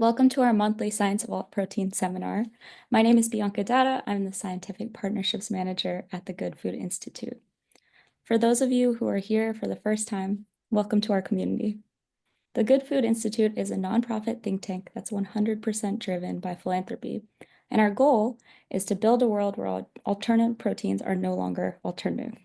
Welcome to our monthly Science of All Proteins seminar. My name is Bianca Data. I'm the Scientific Partnerships Manager at the Good Food Institute. For those of you who are here for the first time, welcome to our community. The Good Food Institute is a nonprofit think tank that's 100% driven by philanthropy, and our goal is to build a world where alternative proteins are no longer alternative.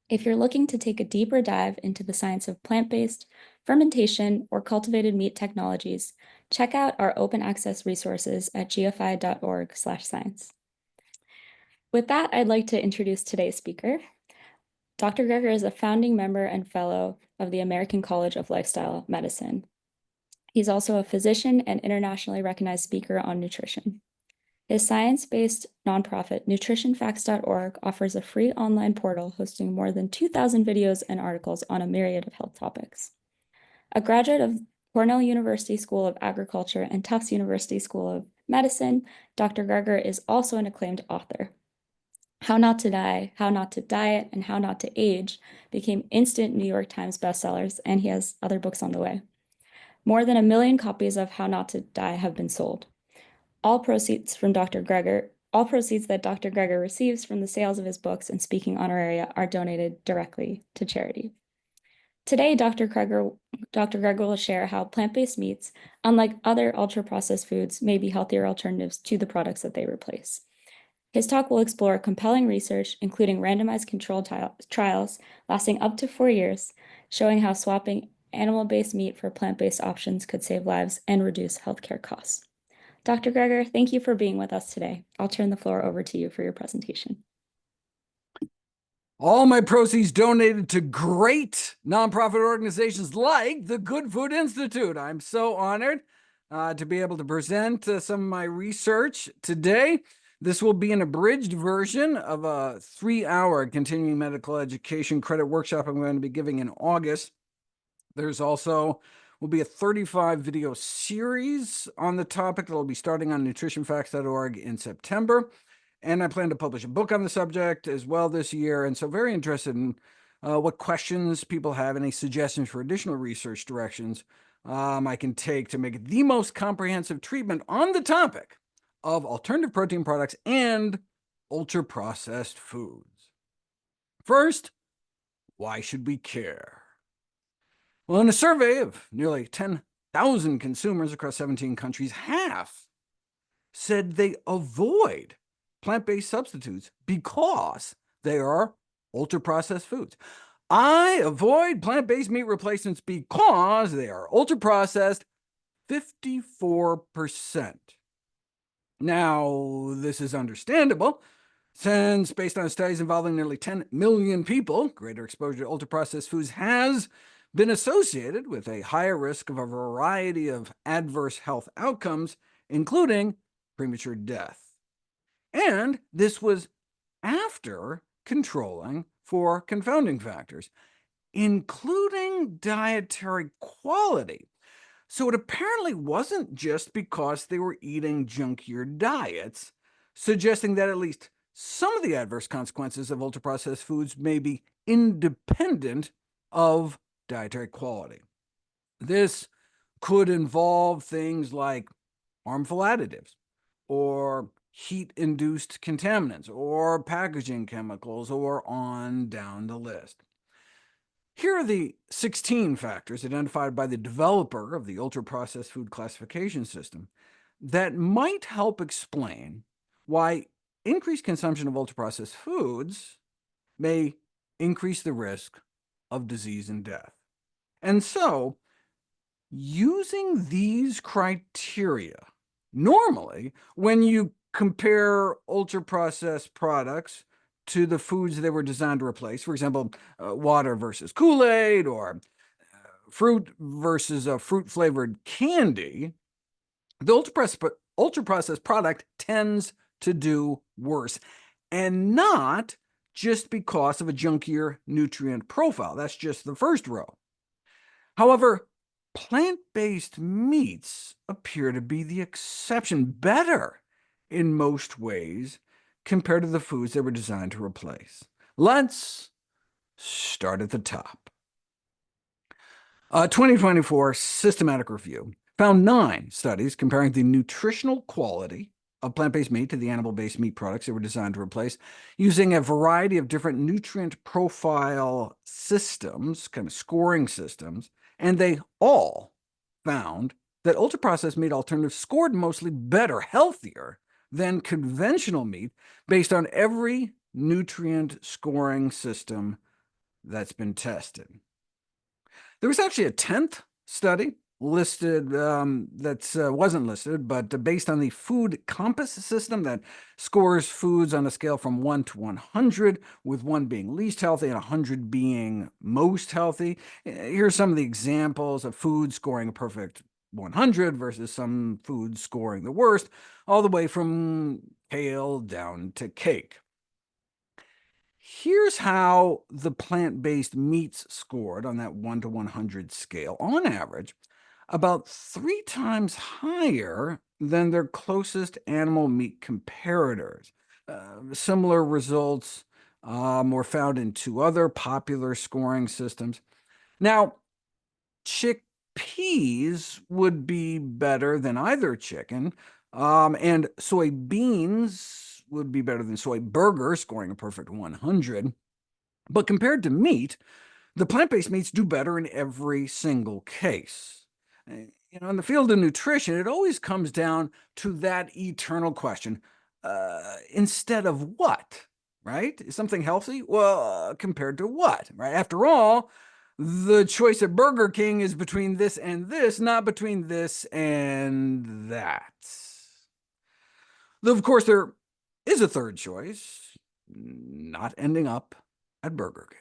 If you're looking to take a deeper dive into the science of plant-based, fermentation, or cultivated meat technologies, check out our open access resources at gfi.org/science. With that, I'd like to introduce today's speaker. Dr. Greger is a founding member and fellow of the American College of Lifestyle Medicine. He's also a physician and internationally recognized speaker on nutrition. His science-based nonprofit, nutritionfacts.org, offers a free online portal hosting more than 2,000 videos and articles on a myriad of health topics. A graduate of Cornell University School of Agriculture and Tufts University School of Medicine, Dr. Greger is also an acclaimed author. How Not to Die, How Not to Diet, and How Not to Age became instant New York Times bestsellers, and he has other books on the way. More than 1 million copies of How Not to Die have been sold. All proceeds that Dr. Greger receives from the sales of his books and speaking honoraria are donated directly to charity. Today, Dr. Greger will share how plant-based meats, unlike other ultra-processed foods, may be healthier alternatives to the products that they replace. His talk will explore compelling research, including randomized controlled trials lasting up to 4 years, showing how swapping animal-based meat for plant-based options could save lives and reduce healthcare costs. Dr. Greger, thank you for being with us today. I'll turn the floor over to you for your presentation. All my proceeds donated to great nonprofit organizations like the Good Food Institute. I'm so honored to be able to present some of my research today. This will be an abridged version of a 3-hour continuing medical education credit workshop I'm going to be giving in August. There's also will be a 35 video series on the topic that will be starting on nutritionfacts.org in September. And I plan to publish a book on the subject as well this year. And so very interested in what questions people have, any suggestions for additional research directions I can take to make the most comprehensive treatment on the topic of alternative protein products and ultra-processed foods. First, why should we care? Well, in a survey of nearly 10,000 consumers across 17 countries, half said they avoid plant-based substitutes because they are ultra-processed foods. I avoid plant-based meat replacements because they are ultra-processed, 54%. Now, this is understandable, since based on studies involving nearly 10 million people, greater exposure to ultra-processed foods has been associated with a higher risk of a variety of adverse health outcomes, including premature death. And this was after controlling for confounding factors, including dietary quality. So it apparently wasn't just because they were eating junkier diets, suggesting that at least some of the adverse consequences of ultra-processed foods may be independent of dietary quality. This could involve things like harmful additives, or heat-induced contaminants, or packaging chemicals, or on down the list. Here are the 16 factors identified by the developer of the ultra-processed food classification system that might help explain why increased consumption of ultra-processed foods may increase the risk of disease and death. And so, using these criteria, normally, when you compare ultra-processed products to the foods they were designed to replace, for example, water versus Kool-Aid, or fruit versus a fruit-flavored candy, the ultra-processed product tends to do worse, and not just because of a junkier nutrient profile. That's just the first row. However, plant-based meats appear to be the exception, better in most ways compared to the foods they were designed to replace. Let's start at the top. 2024 systematic review found 9 studies comparing the nutritional quality of plant-based meat to the animal-based meat products they were designed to replace, using a variety of different nutrient profile systems, kind of scoring systems, and they all found that ultra-processed meat alternatives scored mostly better, healthier than conventional meat based on every nutrient scoring system that's been tested. There was actually a 10th study listed that wasn't listed, but based on the food compass system that scores foods on a scale from 1 to 100, with 1 being least healthy and 100 being most healthy. Here's some of the examples of foods scoring a perfect 100 versus some foods scoring the worst, all the way from kale down to cake. Here's how the plant-based meats scored on that 1 to 100 scale. On average, about 3 times higher than their closest animal meat comparators. Similar results were found in 2 other popular scoring systems. Now, chickpeas would be better than either chicken, and soybeans would be better than soy burger, scoring a perfect 100. But compared to meat, the plant-based meats do better in every single case. In the field of nutrition, it always comes down to that eternal question, instead of what, right? Is something healthy? Well, compared to what, right? After all, the choice at Burger King is between this and this, not between this and that. Though, of course, there is a third choice, not ending up at Burger King.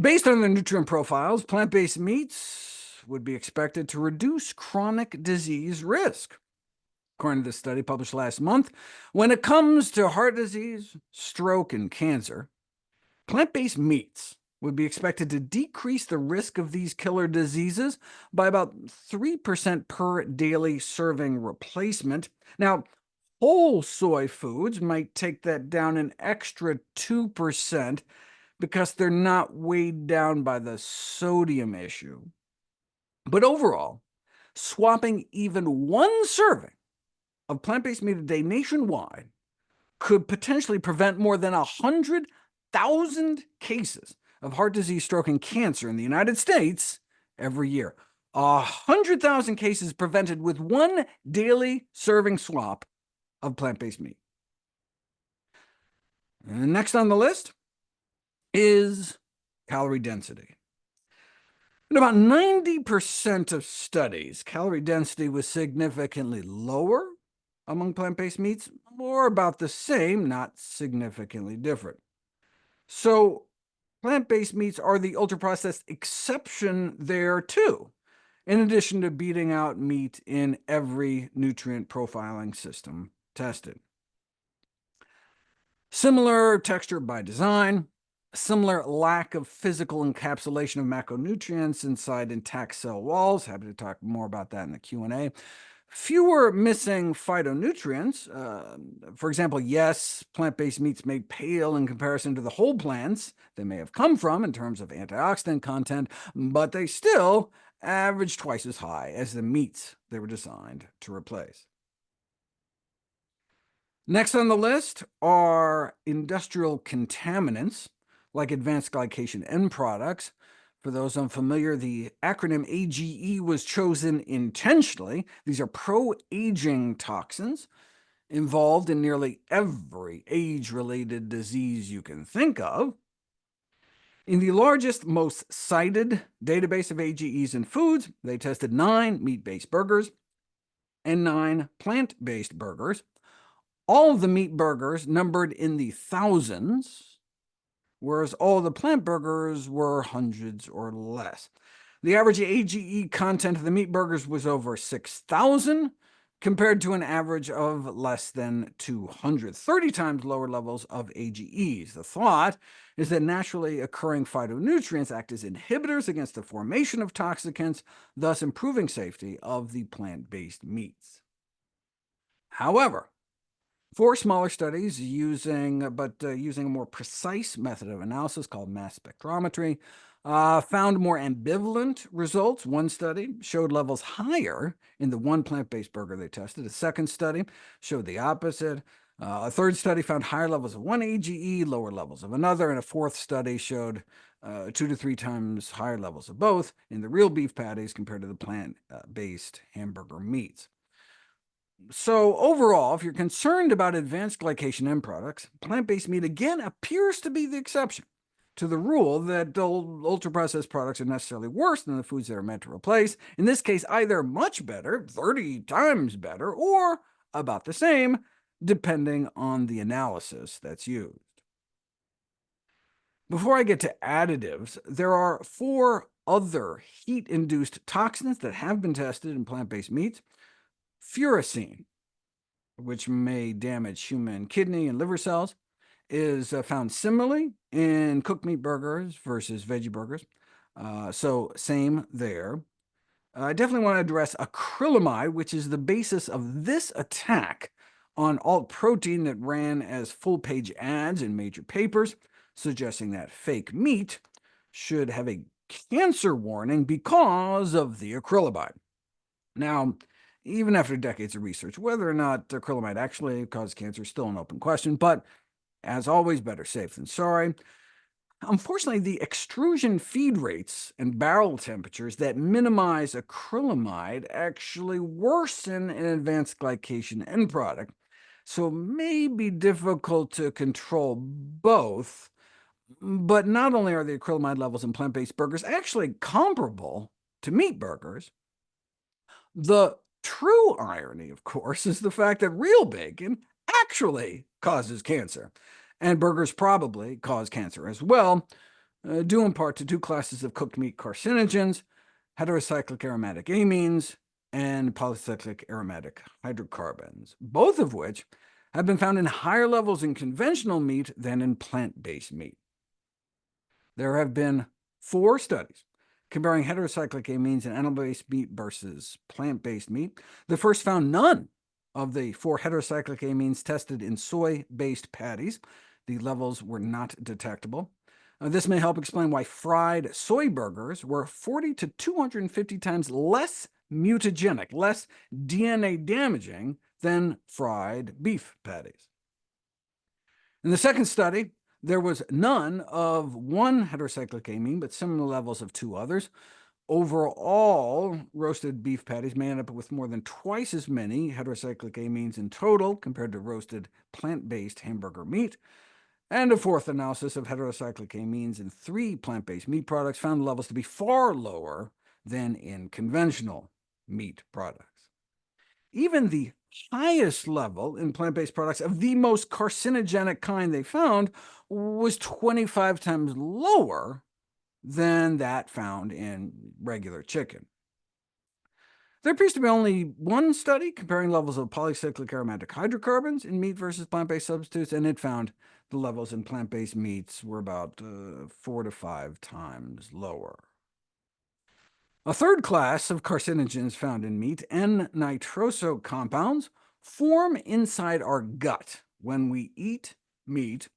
Based on their nutrient profiles, plant-based meats would be expected to reduce chronic disease risk. According to this study published last month, when it comes to heart disease, stroke, and cancer, plant-based meats would be expected to decrease the risk of these killer diseases by about 3% per daily serving replacement. Now, whole soy foods might take that down an extra 2%, because they're not weighed down by the sodium issue. But overall, swapping even 1 serving of plant-based meat a day nationwide could potentially prevent more than 100,000 cases of heart disease, stroke, and cancer in the United States every year. 100,000 cases prevented with 1 daily serving swap of plant-based meat. And next on the list is calorie density. In about 90% of studies, calorie density was significantly lower among plant-based meats, or about the same, not significantly different. So plant-based meats are the ultra-processed exception there, too, in addition to beating out meat in every nutrient profiling system tested. Similar texture by design, similar lack of physical encapsulation of macronutrients inside intact cell walls. Happy to talk more about that in the Q&A. Fewer missing phytonutrients. For example, yes, plant-based meats may pale in comparison to the whole plants they may have come from in terms of antioxidant content, but they still average twice as high as the meats they were designed to replace. Next on the list are industrial contaminants, like advanced glycation end products. For those unfamiliar, the acronym AGE was chosen intentionally. These are pro-aging toxins involved in nearly every age-related disease you can think of. In the largest, most cited database of AGEs in foods, they tested 9 meat-based burgers and 9 plant-based burgers. All of the meat burgers numbered in the thousands, whereas all the plant burgers were hundreds or less. The average AGE content of the meat burgers was over 6,000, compared to an average of less than 200, 30 times lower levels of AGEs. The thought is that naturally occurring phytonutrients act as inhibitors against the formation of toxicants, thus improving safety of the plant-based meats. However, 4 smaller studies using a more precise method of analysis called mass spectrometry found more ambivalent results. One study showed levels higher in the one plant-based burger they tested. A second study showed the opposite. A third study found higher levels of one AGE, lower levels of another, and a fourth study showed 2 to 3 times higher levels of both in the real beef patties compared to the plant-based hamburger meats. So overall, if you're concerned about advanced glycation end products, plant-based meat again appears to be the exception to the rule that ultra-processed products are necessarily worse than the foods they are meant to replace. In this case, either much better, 30 times better, or about the same, depending on the analysis that's used. Before I get to additives, there are 4 other heat-induced toxins that have been tested in plant-based meats. Furacin, which may damage human kidney and liver cells, is found similarly in cooked meat burgers versus veggie burgers, so same there. I definitely want to address acrylamide, which is the basis of this attack on alt protein that ran as full-page ads in major papers, suggesting that fake meat should have a cancer warning because of the acrylamide. Now, even after decades of research, whether or not acrylamide actually causes cancer is still an open question, but as always, better safe than sorry. Unfortunately, the extrusion feed rates and barrel temperatures that minimize acrylamide actually worsen an advanced glycation end product, so it may be difficult to control both. But not only are the acrylamide levels in plant-based burgers actually comparable to meat burgers, the true irony, of course, is the fact that real bacon actually causes cancer, and burgers probably cause cancer as well, due in part to 2 classes of cooked meat carcinogens, heterocyclic aromatic amines and polycyclic aromatic hydrocarbons, both of which have been found in higher levels in conventional meat than in plant-based meat. There have been 4 studies comparing heterocyclic amines in animal-based meat versus plant-based meat. The first found none of the 4 heterocyclic amines tested in soy-based patties. The levels were not detectable. This may help explain why fried soy burgers were 40 to 250 times less mutagenic, less DNA damaging than fried beef patties. In the second study, there was none of one heterocyclic amine, but similar levels of 2 others. Overall, roasted beef patties may end up with more than twice as many heterocyclic amines in total compared to roasted plant-based hamburger meat. And a fourth analysis of heterocyclic amines in 3 plant-based meat products found the levels to be far lower than in conventional meat products. Even the highest level in plant-based products of the most carcinogenic kind they found was 25 times lower than that found in regular chicken. There appears to be only one study comparing levels of polycyclic aromatic hydrocarbons in meat versus plant-based substitutes, and it found the levels in plant-based meats were about 4 to 5 times lower. A third class of carcinogens found in meat, N-nitroso compounds, form inside our gut when we eat meat,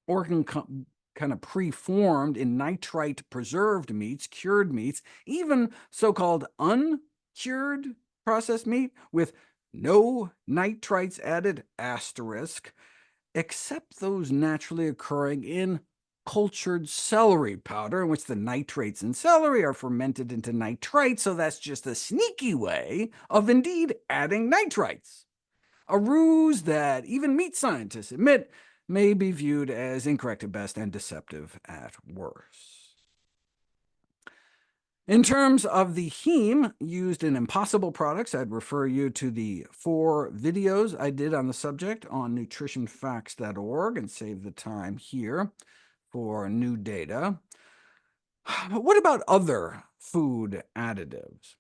or can kind of pre-formed in nitrite-preserved meats, cured meats, even so-called uncured processed meat with no nitrites added, asterisk, except those naturally occurring in cultured celery powder, in which the nitrates in celery are fermented into nitrites, so that's just a sneaky way of indeed adding nitrites. A ruse that even meat scientists admit may be viewed as incorrect at best and deceptive at worst. In terms of the heme used in impossible products, I'd refer you to the 4 videos I did on the subject on nutritionfacts.org, and save the time here for new data. But what about other food additives?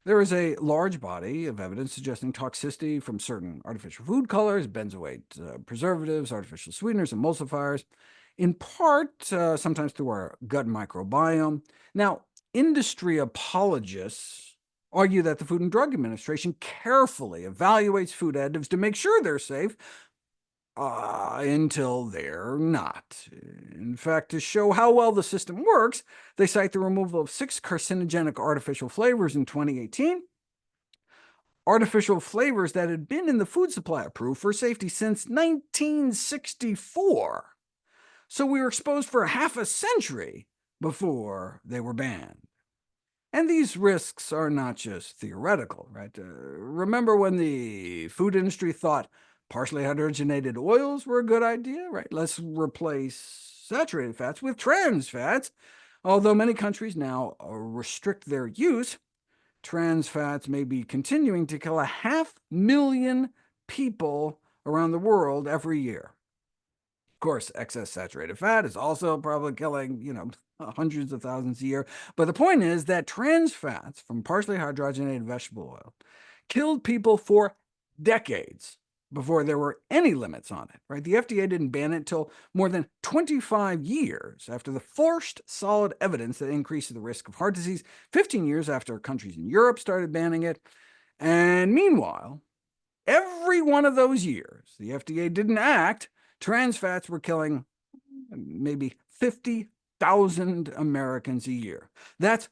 There is a large body of evidence suggesting toxicity from certain artificial food colors, benzoate preservatives, artificial sweeteners, emulsifiers, in part sometimes through our gut microbiome. Now, industry apologists argue that the Food and Drug Administration carefully evaluates food additives to make sure they're safe. until they're not. In fact, to show how well the system works, they cite the removal of 6 carcinogenic artificial flavors in 2018, artificial flavors that had been in the food supply approved for safety since 1964. So we were exposed for half a century before they were banned. And these risks are not just theoretical, right? Remember when the food industry thought partially hydrogenated oils were a good idea, right? Let's replace saturated fats with trans fats. Although many countries now restrict their use, trans fats may be continuing to kill 500,000 people around the world every year. Of course, excess saturated fat is also probably killing, hundreds of thousands a year. But the point is that trans fats from partially hydrogenated vegetable oil killed people for decades before there were any limits on it. Right? The FDA didn't ban it until more than 25 years after the first solid evidence that increased the risk of heart disease, 15 years after countries in Europe started banning it. And meanwhile, every one of those years the FDA didn't act, trans fats were killing maybe 50,000 Americans a year. That's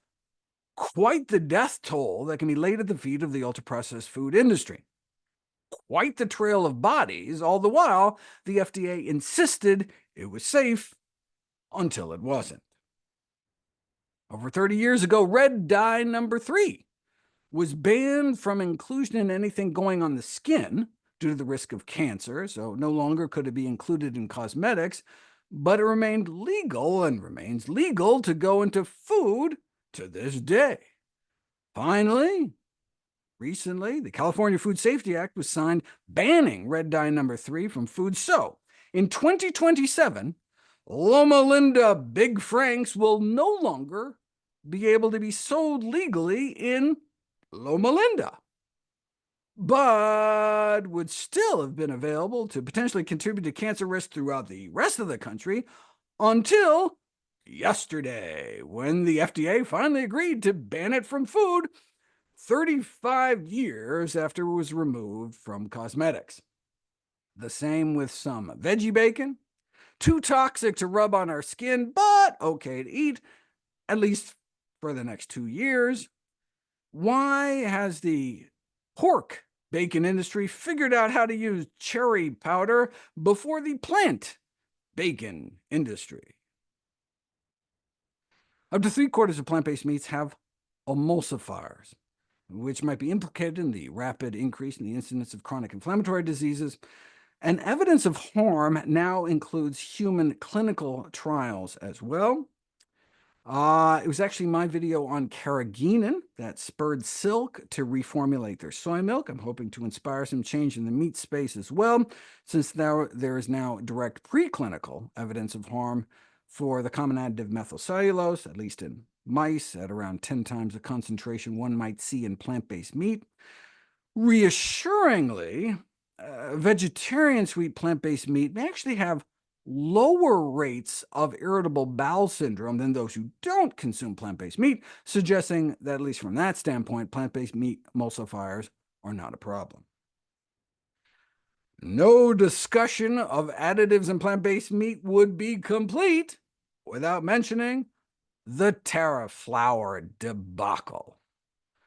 quite the death toll that can be laid at the feet of the ultra-processed food industry. Quite the trail of bodies, all the while the FDA insisted it was safe until it wasn't. Over 30 years ago, red dye number 3 was banned from inclusion in anything going on the skin due to the risk of cancer, so no longer could it be included in cosmetics, but it remained legal and remains legal to go into food to this day. Finally, recently, the California Food Safety Act was signed banning red dye number 3 from food, so in 2027, Loma Linda Big Franks will no longer be able to be sold legally in Loma Linda, but would still have been available to potentially contribute to cancer risk throughout the rest of the country until yesterday, when the FDA finally agreed to ban it from food 35 years after it was removed from cosmetics. The same with some veggie bacon, too toxic to rub on our skin, but okay to eat, at least for the next 2 years. Why has the pork bacon industry figured out how to use cherry powder before the plant bacon industry? Up to 3/4 of plant-based meats have emulsifiers, which might be implicated in the rapid increase in the incidence of chronic inflammatory diseases. And evidence of harm now includes human clinical trials as well. It was actually my video on carrageenan that spurred Silk to reformulate their soy milk. I'm hoping to inspire some change in the meat space as well, since there is now direct preclinical evidence of harm for the common additive methylcellulose, at least in mice, at around 10 times the concentration one might see in plant-based meat. Reassuringly, vegetarians who eat plant-based meat may actually have lower rates of irritable bowel syndrome than those who don't consume plant-based meat, suggesting that, at least from that standpoint, plant-based meat emulsifiers are not a problem. No discussion of additives in plant-based meat would be complete without mentioning the tariff flour debacle.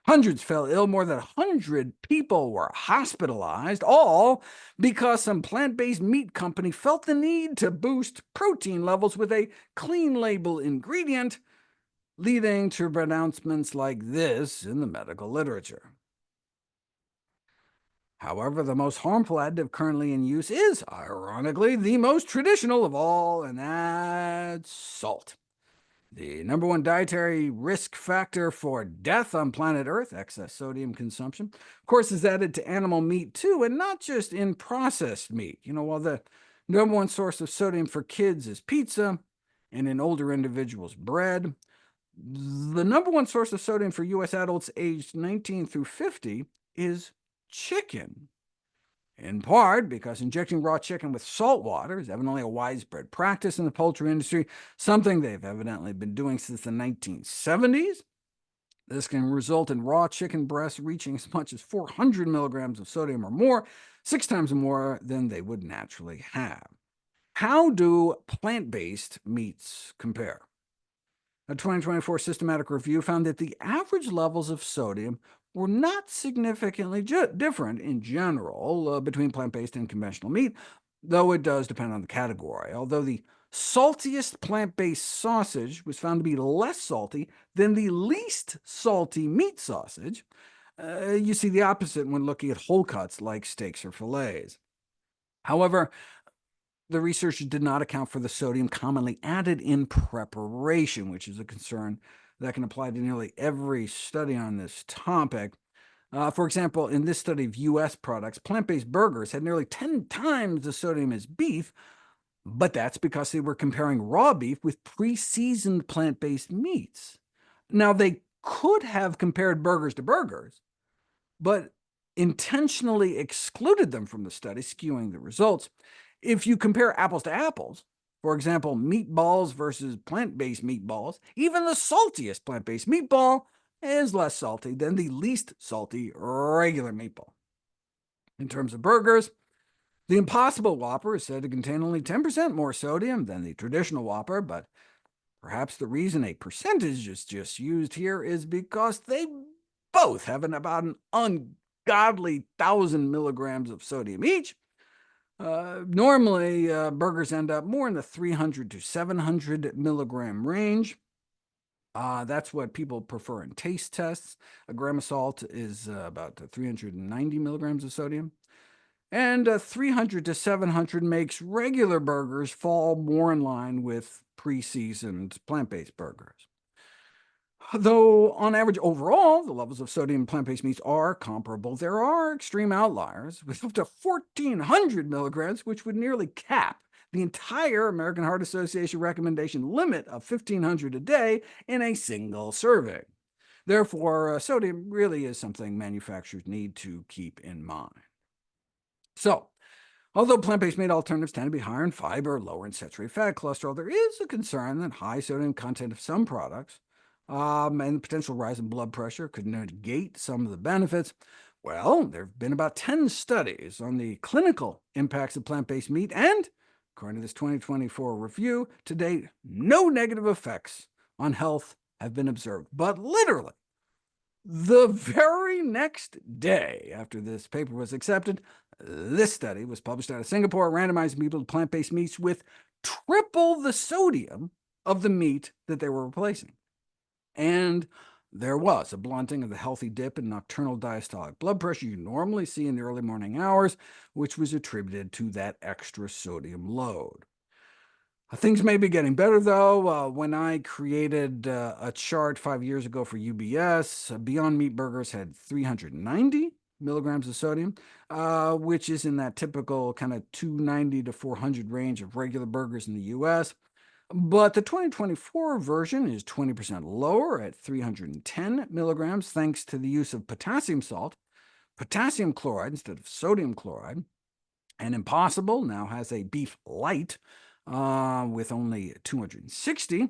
Hundreds fell ill, more than 100 people were hospitalized, all because some plant-based meat company felt the need to boost protein levels with a clean label ingredient, leading to pronouncements like this in the medical literature. However, the most harmful additive currently in use is, ironically, the most traditional of all, and that's salt. The #1 dietary risk factor for death on planet Earth, excess sodium consumption, of course, is added to animal meat too, and not just in processed meat. While the #1 source of sodium for kids is pizza, and in older individuals, bread, the #1 source of sodium for U.S. adults aged 19 through 50 is chicken. In part because injecting raw chicken with salt water is evidently a widespread practice in the poultry industry, something they've evidently been doing since the 1970s. This can result in raw chicken breasts reaching as much as 400 milligrams of sodium or more, 6 times more than they would naturally have. How do plant-based meats compare? A 2024 systematic review found that the average levels of sodium were not significantly different in general between plant-based and conventional meat, though it does depend on the category. Although the saltiest plant-based sausage was found to be less salty than the least salty meat sausage, you see the opposite when looking at whole cuts like steaks or fillets. However, the research did not account for the sodium commonly added in preparation, which is a concern that can apply to nearly every study on this topic. For example, in this study of U.S. products, plant-based burgers had nearly 10 times the sodium as beef, but that's because they were comparing raw beef with pre-seasoned plant-based meats. Now, they could have compared burgers to burgers, but intentionally excluded them from the study, skewing the results. If you compare apples to apples, for example, meatballs versus plant-based meatballs, even the saltiest plant-based meatball is less salty than the least salty regular meatball. In terms of burgers, the Impossible Whopper is said to contain only 10% more sodium than the traditional Whopper, but perhaps the reason a percentage is just used here is because they both have about an ungodly 1,000 milligrams of sodium each. Normally, burgers end up more in the 300 to 700 milligram range. That's what people prefer in taste tests. A gram of salt is about 390 milligrams of sodium. And 300 to 700 makes regular burgers fall more in line with pre-seasoned plant-based burgers. Though, on average, overall, the levels of sodium in plant-based meats are comparable, there are extreme outliers, with up to 1,400 milligrams, which would nearly cap the entire American Heart Association recommendation limit of 1,500 a day in a single serving. Therefore, sodium really is something manufacturers need to keep in mind. So, although plant-based meat alternatives tend to be higher in fiber, lower in saturated fat cholesterol, there is a concern that high sodium content of some products and the potential rise in blood pressure could negate some of the benefits. Well, there have been about 10 studies on the clinical impacts of plant-based meat, and according to this 2024 review, to date, no negative effects on health have been observed. But literally, the very next day after this paper was accepted, this study was published out of Singapore, randomizing people to plant-based meats with triple the sodium of the meat that they were replacing. And there was a blunting of the healthy dip in nocturnal diastolic blood pressure you normally see in the early morning hours, which was attributed to that extra sodium load. Things may be getting better, though. When I created a chart 5 years ago for UBS, Beyond Meat burgers had 390 milligrams of sodium, which is in that typical kind of 290 to 400 range of regular burgers in the U.S. But the 2024 version is 20% lower at 310 milligrams, thanks to the use of potassium salt, potassium chloride instead of sodium chloride. And Impossible now has a beef light with only 260.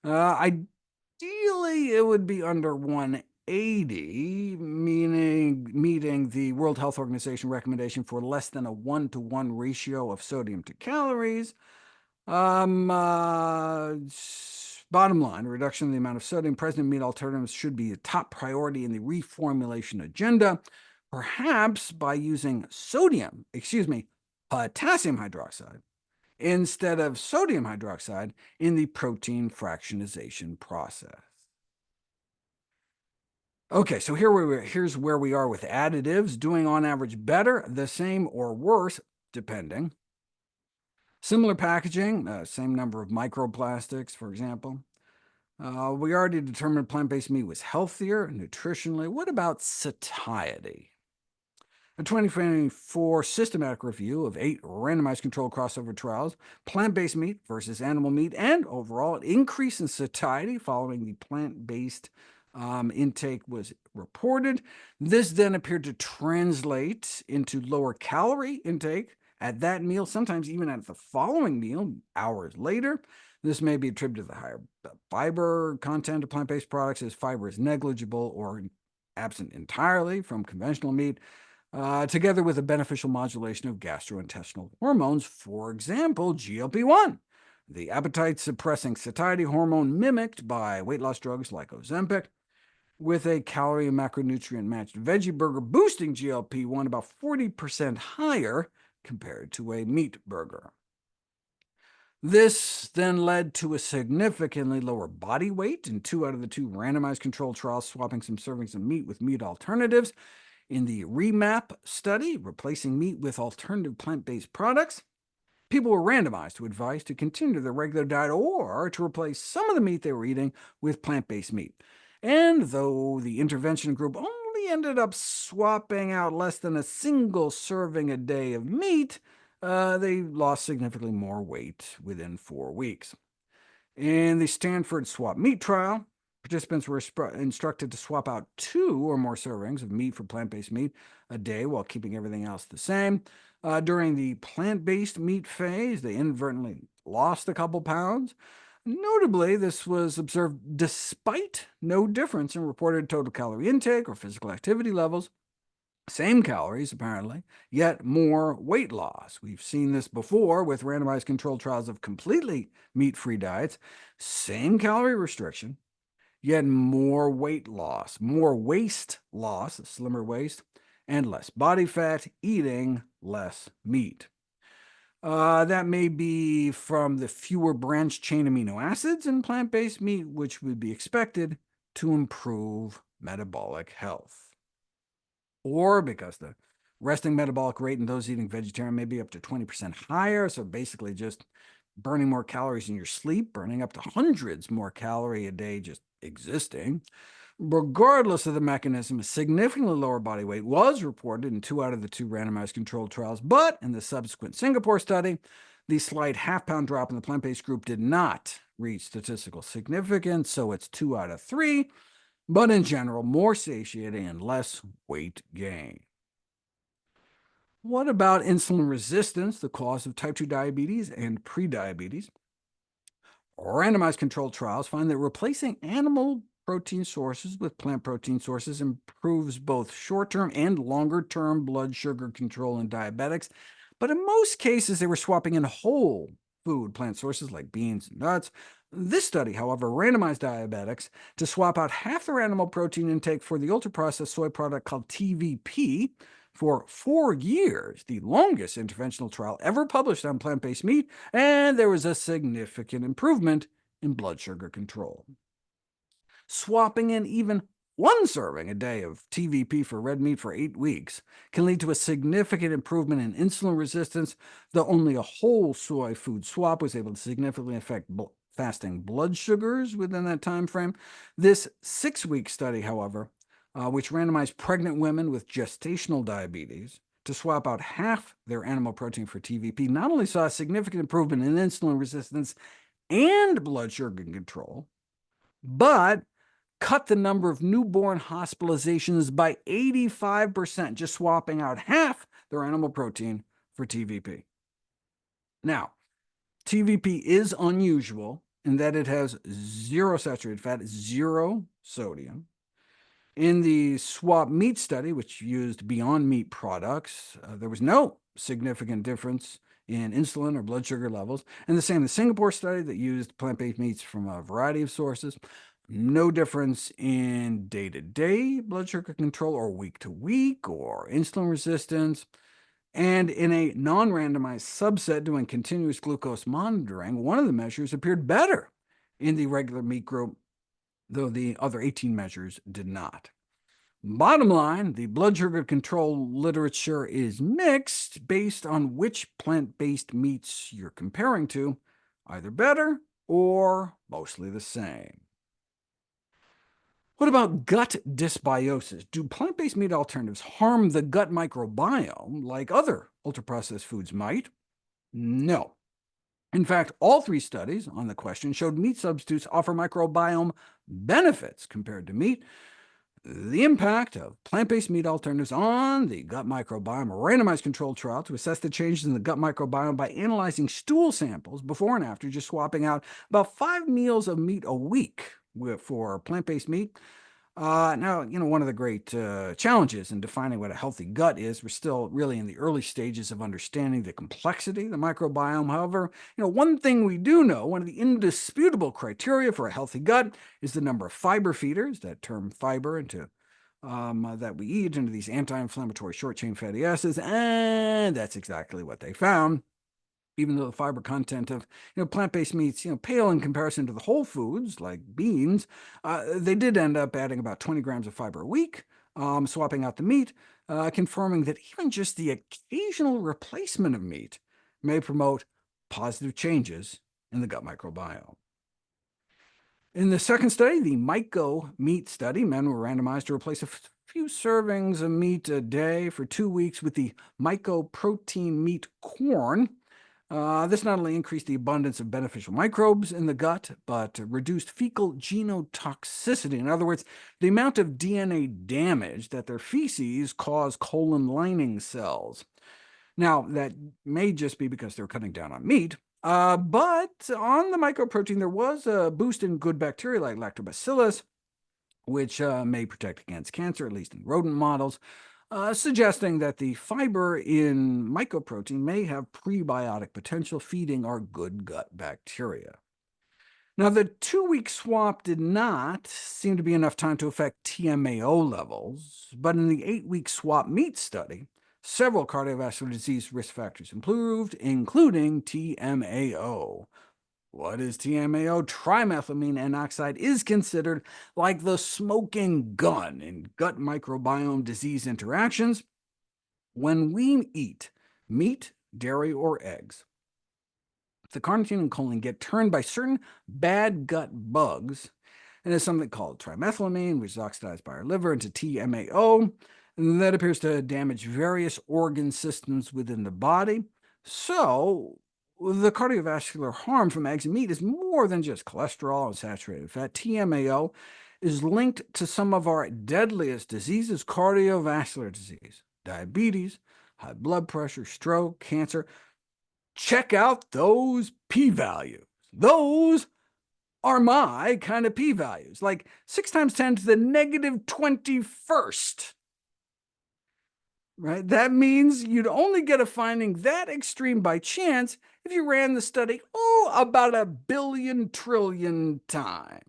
Ideally, it would be under 180, meeting the World Health Organization recommendation for less than a 1-to-1 ratio of sodium to calories. Bottom line, a reduction in the amount of sodium present in meat alternatives should be a top priority in the reformulation agenda, perhaps by using potassium hydroxide instead of sodium hydroxide in the protein fractionation process. Okay, so here's where we are with additives, doing on average better, the same, or worse, depending. Similar packaging, same number of microplastics, for example. We already determined plant-based meat was healthier nutritionally. What about satiety? A 2024 systematic review of 8 randomized controlled crossover trials, plant-based meat versus animal meat, and overall an increase in satiety following the plant-based intake was reported. This then appeared to translate into lower calorie intake at that meal, sometimes even at the following meal, hours later. This may be attributed to the higher fiber content of plant-based products, as fiber is negligible or absent entirely from conventional meat, together with a beneficial modulation of gastrointestinal hormones, for example, GLP-1, the appetite-suppressing satiety hormone mimicked by weight loss drugs like Ozempic, with a calorie and macronutrient-matched veggie burger boosting GLP-1 about 40% higher compared to a meat burger. This then led to a significantly lower body weight in 2 out of the 2 randomized controlled trials swapping some servings of meat with meat alternatives. In the REMAP study, replacing meat with alternative plant-based products, people were randomized to advise to continue their regular diet or to replace some of the meat they were eating with plant-based meat. And though the intervention group only ended up swapping out less than a single serving a day of meat, they lost significantly more weight within 4 weeks. In the Stanford swap meat trial, participants were instructed to swap out 2 or more servings of meat for plant-based meat a day while keeping everything else the same. During the plant-based meat phase, they inadvertently lost a couple pounds. Notably, this was observed despite no difference in reported total calorie intake or physical activity levels. Same calories, apparently, yet more weight loss. We've seen this before with randomized controlled trials of completely meat-free diets. Same calorie restriction, yet more weight loss, more waist loss, slimmer waist, and less body fat, eating less meat. That may be from the fewer branched-chain amino acids in plant-based meat, which would be expected to improve metabolic health. Or because the resting metabolic rate in those eating vegetarian may be up to 20% higher, so basically just burning more calories in your sleep, burning up to hundreds more calories a day just existing. Regardless of the mechanism, a significantly lower body weight was reported in 2 out of the 2 randomized controlled trials, but in the subsequent Singapore study, the slight half-pound drop in the plant-based group did not reach statistical significance, so it's 2 out of 3, but in general, more satiety and less weight gain. What about insulin resistance, the cause of type 2 diabetes and prediabetes? Randomized controlled trials find that replacing animal protein sources with plant protein sources improves both short-term and longer-term blood sugar control in diabetics, but in most cases they were swapping in whole food plant sources like beans and nuts. This study, however, randomized diabetics to swap out half their animal protein intake for the ultra-processed soy product called TVP for 4 years, the longest interventional trial ever published on plant-based meat, and there was a significant improvement in blood sugar control. Swapping in even 1 serving a day of TVP for red meat for 8 weeks can lead to a significant improvement in insulin resistance, though only a whole soy food swap was able to significantly affect fasting blood sugars within that time frame. This 6-week study, however, which randomized pregnant women with gestational diabetes to swap out half their animal protein for TVP, not only saw a significant improvement in insulin resistance and blood sugar control, but cut the number of newborn hospitalizations by 85%, just swapping out half their animal protein for TVP. Now, TVP is unusual in that it has 0 saturated fat, 0 sodium. In the swap meat study, which used Beyond Meat products, there was no significant difference in insulin or blood sugar levels, and the same in the Singapore study that used plant-based meats from a variety of sources. No difference in day-to-day blood sugar control or week-to-week or insulin resistance. And in a non-randomized subset doing continuous glucose monitoring, one of the measures appeared better in the regular meat group, though the other 18 measures did not. Bottom line, the blood sugar control literature is mixed based on which plant-based meats you're comparing to, either better or mostly the same. What about gut dysbiosis? Do plant-based meat alternatives harm the gut microbiome like other ultra-processed foods might? No. In fact, all 3 studies on the question showed meat substitutes offer microbiome benefits compared to meat. The impact of plant-based meat alternatives on the gut microbiome, a randomized controlled trial to assess the changes in the gut microbiome by analyzing stool samples before and after, just swapping out about 5 meals of meat a week for plant-based meat. Now, one of the great challenges in defining what a healthy gut is, we're still really in the early stages of understanding the complexity of the microbiome. However, one thing we do know, one of the indisputable criteria for a healthy gut is the number of fiber feeders, that term fiber into that we eat into these anti-inflammatory short-chain fatty acids, and that's exactly what they found. Even though the fiber content of plant-based meats pale in comparison to the whole foods, like beans, they did end up adding about 20 grams of fiber a week, swapping out the meat, confirming that even just the occasional replacement of meat may promote positive changes in the gut microbiome. In the second study, the Myco meat study, men were randomized to replace a few servings of meat a day for 2 weeks with the mycoprotein meat corn. This not only increased the abundance of beneficial microbes in the gut, but reduced fecal genotoxicity. In other words, the amount of DNA damage that their feces cause colon lining cells. Now, that may just be because they're cutting down on meat, but on the mycoprotein, there was a boost in good bacteria like lactobacillus, which may protect against cancer, at least in rodent models, suggesting that the fiber in mycoprotein may have prebiotic potential, feeding our good gut bacteria. Now, the 2-week swap did not seem to be enough time to affect TMAO levels, but in the 8-week swap meat study, several cardiovascular disease risk factors improved, including TMAO. What is TMAO? Trimethylamine N oxide is considered like the smoking gun in gut microbiome disease interactions. When we eat meat, dairy, or eggs, the carnitine and choline get turned by certain bad gut bugs, and there's something called trimethylamine, which is oxidized by our liver into TMAO, and that appears to damage various organ systems within the body. So, the cardiovascular harm from eggs and meat is more than just cholesterol and saturated fat. TMAO is linked to some of our deadliest diseases: cardiovascular disease, diabetes, high blood pressure, stroke, cancer. Check out those p-values. Those are my kind of p-values, like 6 times 10 to the negative 21st. Right? That means you'd only get a finding that extreme by chance if you ran the study, about 1,000,000,000,000,000 times.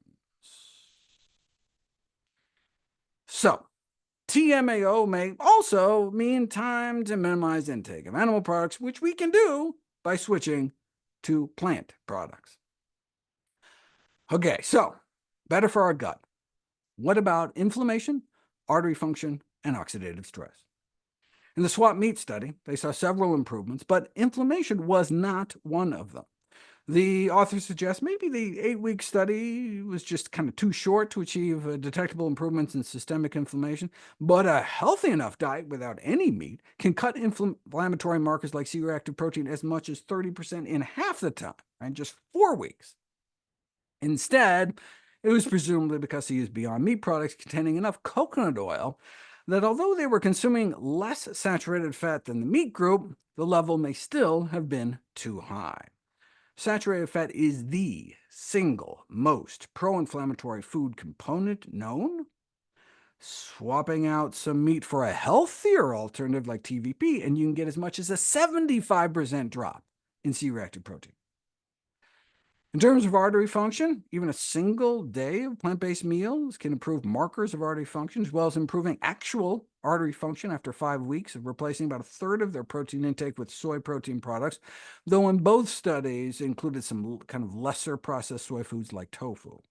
So, TMAO may also mean time to minimize intake of animal products, which we can do by switching to plant products. Okay, so better for our gut. What about inflammation, artery function, and oxidative stress? In the swap meat study, they saw several improvements, but inflammation was not one of them. The authors suggest maybe the 8-week study was just kind of too short to achieve detectable improvements in systemic inflammation, but a healthy enough diet without any meat can cut inflammatory markers like C-reactive protein as much as 30% in half the time, right? Just 4 weeks. Instead, it was presumably because he used Beyond Meat products containing enough coconut oil that although they were consuming less saturated fat than the meat group, the level may still have been too high. Saturated fat is the single most pro-inflammatory food component known. Swapping out some meat for a healthier alternative like TVP, and you can get as much as a 75% drop in C-reactive protein. In terms of artery function, even a single day of plant-based meals can improve markers of artery function, as well as improving actual artery function after 5 weeks of replacing about a third of their protein intake with soy protein products, though in both studies included some kind of lesser processed soy foods like tofu.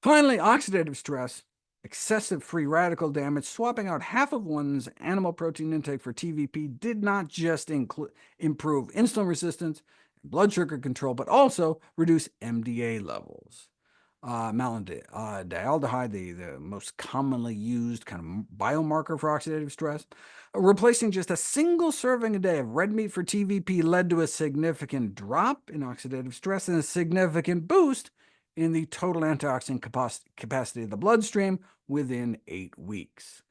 Finally, oxidative stress, excessive free radical damage. Swapping out half of one's animal protein intake for TVP did not just improve insulin resistance, blood sugar control, but also reduce MDA levels. Malondialdehyde, the most commonly used kind of biomarker for oxidative stress. Replacing just a single serving a day of red meat for TVP led to a significant drop in oxidative stress and a significant boost in the total antioxidant capacity of the bloodstream within 8 weeks.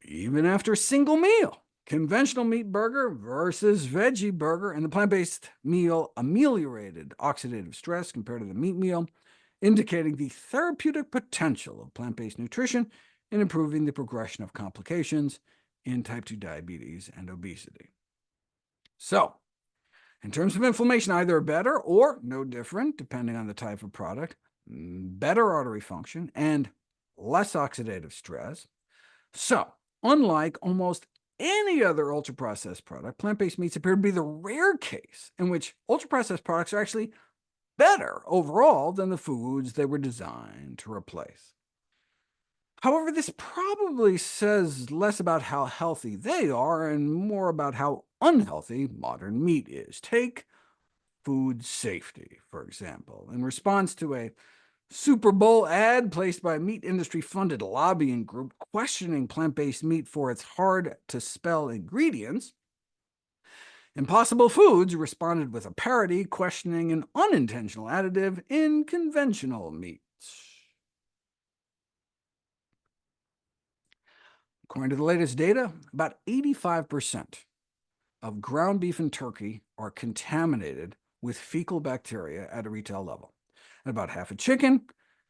Even after a single meal, conventional meat burger versus veggie burger, and the plant-based meal ameliorated oxidative stress compared to the meat meal, indicating the therapeutic potential of plant-based nutrition in improving the progression of complications in type 2 diabetes and obesity. So, in terms of inflammation, either better or no different, depending on the type of product, better artery function, and less oxidative stress. So, unlike almost any other ultra-processed product, plant-based meats appear to be the rare case in which ultra-processed products are actually better overall than the foods they were designed to replace. However, this probably says less about how healthy they are and more about how unhealthy modern meat is. Take food safety, for example. In response to a Super Bowl ad placed by a meat industry-funded lobbying group questioning plant-based meat for its hard-to-spell ingredients, Impossible Foods responded with a parody questioning an unintentional additive in conventional meats. According to the latest data, about 85% of ground beef and turkey are contaminated with fecal bacteria at a retail level, and about half of chicken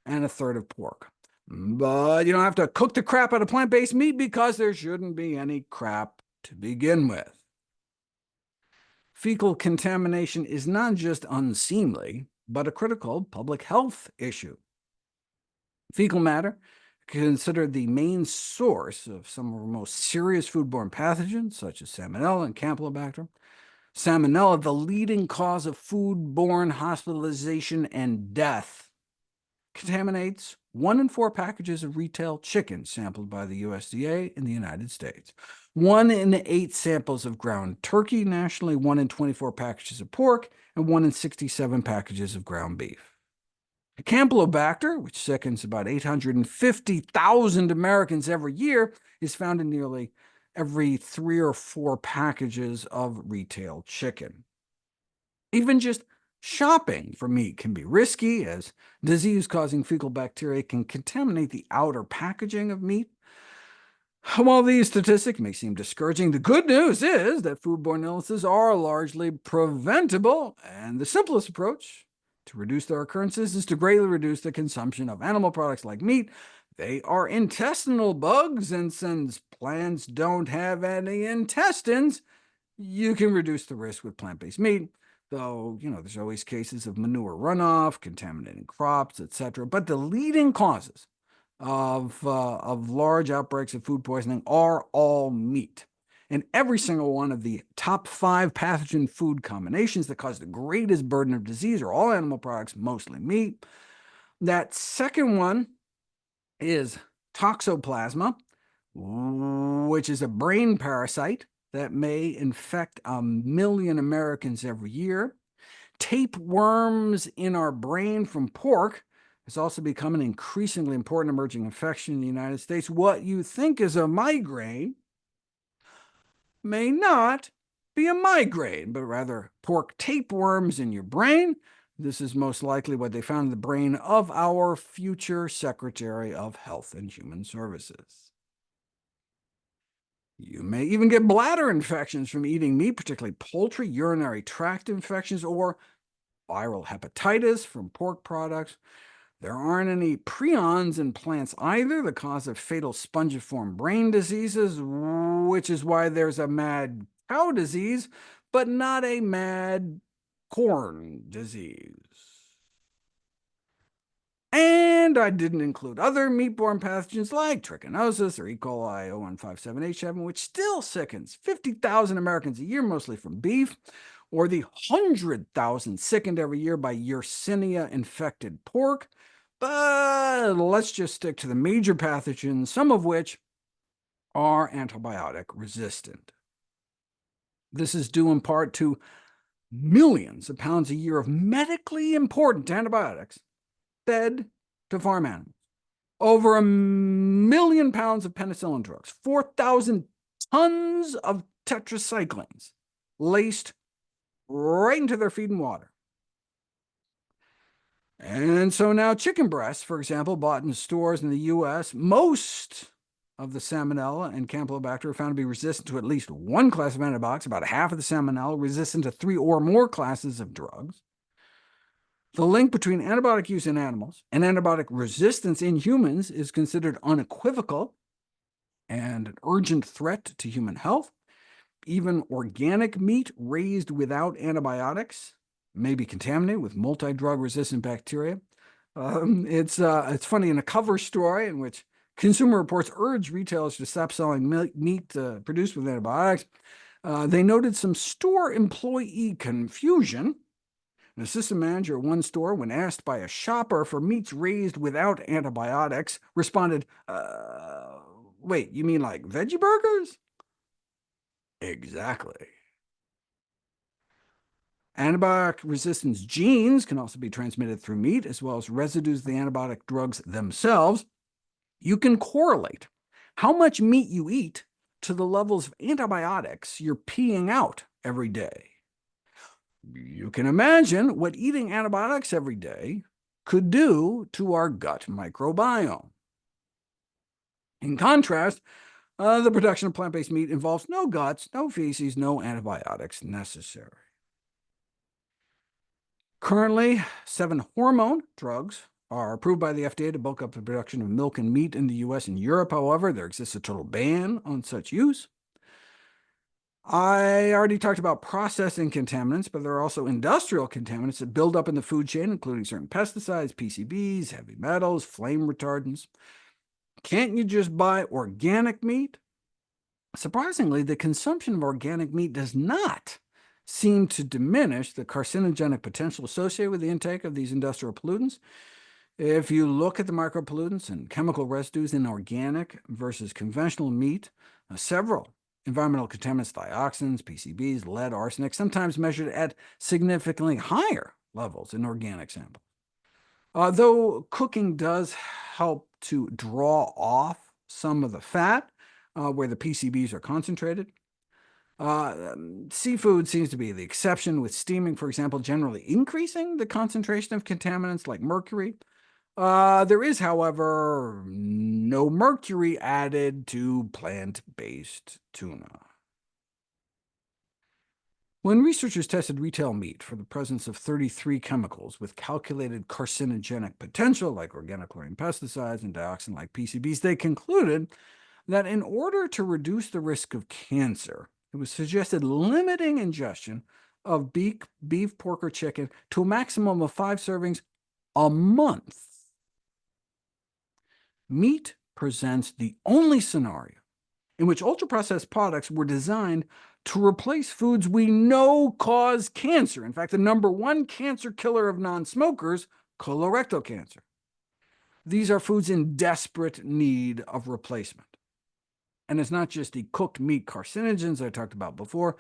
and a third of pork. But you don't have to cook the crap out of plant-based meat because there shouldn't be any crap to begin with. Fecal contamination is not just unseemly, but a critical public health issue. Fecal matter, considered the main source of some of our most serious foodborne pathogens, such as Salmonella and Campylobacter. Salmonella, the leading cause of foodborne hospitalization and death, contaminates 1 in 4 packages of retail chicken sampled by the USDA in the United States, 1 in 8 samples of ground turkey nationally, 1 in 24 packages of pork, and 1 in 67 packages of ground beef. Campylobacter, which sickens about 850,000 Americans every year, is found in nearly every 3 or 4 packages of retail chicken. Even just shopping for meat can be risky, as disease-causing fecal bacteria can contaminate the outer packaging of meat. While these statistics may seem discouraging, the good news is that foodborne illnesses are largely preventable, and the simplest approach to reduce their occurrences is to greatly reduce the consumption of animal products like meat. They are intestinal bugs, and since plants don't have any intestines, you can reduce the risk with plant-based meat, though there's always cases of manure runoff, contaminating crops, etc. But the leading causes of large outbreaks of food poisoning are all meat. And every single one of the top 5 pathogen food combinations that cause the greatest burden of disease are all animal products, mostly meat. That second one is toxoplasma, which is a brain parasite that may infect 1 million Americans every year. Tapeworms in our brain from pork has also become an increasingly important emerging infection in the United States. What you think is a migraine may not be a migraine, but rather pork tapeworms in your brain. This is most likely what they found in the brain of our future Secretary of Health and Human Services. You may even get bladder infections from eating meat, particularly poultry, urinary tract infections, or viral hepatitis from pork products. There aren't any prions in plants either, the cause of fatal spongiform brain diseases, which is why there's a mad cow disease, but not a mad corn disease. And I didn't include other meat-borne pathogens like trichinosis or E. coli 0157H7, which still sickens 50,000 Americans a year, mostly from beef, or the 100,000 sickened every year by Yersinia-infected pork. But let's just stick to the major pathogens, some of which are antibiotic resistant. This is due in part to millions of pounds a year of medically important antibiotics fed to farm animals. Over 1 million pounds of penicillin drugs, 4,000 tons of tetracyclines laced right into their feed and water. And so now chicken breasts, for example, bought in stores in the U.S., most of the Salmonella and Campylobacter are found to be resistant to at least one class of antibiotics, about half of the Salmonella resistant to 3 or more classes of drugs. The link between antibiotic use in animals and antibiotic resistance in humans is considered unequivocal and an urgent threat to human health. Even organic meat raised without antibiotics may be contaminated with multi-drug resistant bacteria. It's funny, in a cover story in which Consumer Reports urged retailers to stop selling meat produced with antibiotics, they noted some store employee confusion. An assistant manager at one store, when asked by a shopper for meats raised without antibiotics, responded, wait, you mean like veggie burgers? Exactly. Antibiotic resistance genes can also be transmitted through meat, as well as residues of the antibiotic drugs themselves. You can correlate how much meat you eat to the levels of antibiotics you're peeing out every day. You can imagine what eating antibiotics every day could do to our gut microbiome. In contrast, the production of plant-based meat involves no guts, no feces, no antibiotics necessary. Currently, 7 hormone drugs are approved by the FDA to bulk up the production of milk and meat in the U.S. and Europe. However, there exists a total ban on such use. I already talked about processing contaminants, but there are also industrial contaminants that build up in the food chain, including certain pesticides, PCBs, heavy metals, flame retardants. Can't you just buy organic meat? Surprisingly, the consumption of organic meat does not seem to diminish the carcinogenic potential associated with the intake of these industrial pollutants. If you look at the micropollutants and chemical residues in organic versus conventional meat, several environmental contaminants, dioxins, PCBs, lead, arsenic, sometimes measured at significantly higher levels in organic samples. Though cooking does help to draw off some of the fat where the PCBs are concentrated, seafood seems to be the exception, with steaming, for example, generally increasing the concentration of contaminants like mercury. There is, however, no mercury added to plant-based tuna. When researchers tested retail meat for the presence of 33 chemicals with calculated carcinogenic potential, like organochlorine pesticides and dioxin-like PCBs, they concluded that in order to reduce the risk of cancer, it was suggested limiting ingestion of beef, pork, or chicken to a maximum of 5 servings a month. Meat presents the only scenario in which ultra-processed products were designed to replace foods we know cause cancer. In fact, the #1 cancer killer of non-smokers, colorectal cancer. These are foods in desperate need of replacement. And it's not just the cooked meat carcinogens I talked about before.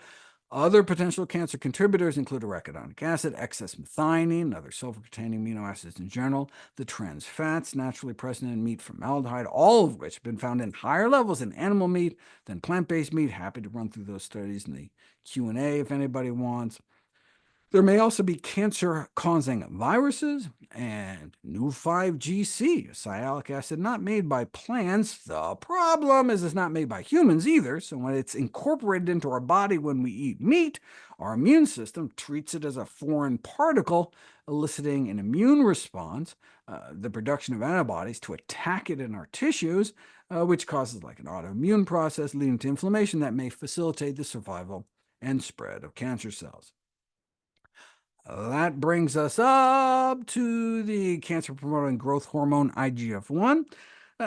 Other potential cancer contributors include arachidonic acid, excess methionine, and other sulfur-containing amino acids in general, the trans fats naturally present in meat, formaldehyde, all of which have been found in higher levels in animal meat than plant-based meat. Happy to run through those studies in the Q&A if anybody wants. There may also be cancer-causing viruses and new 5GC, sialic acid not made by plants. The problem is it's not made by humans either, so when it's incorporated into our body when we eat meat, our immune system treats it as a foreign particle, eliciting an immune response, the production of antibodies to attack it in our tissues, which causes like an autoimmune process leading to inflammation that may facilitate the survival and spread of cancer cells. That brings us up to the cancer-promoting growth hormone IGF-1.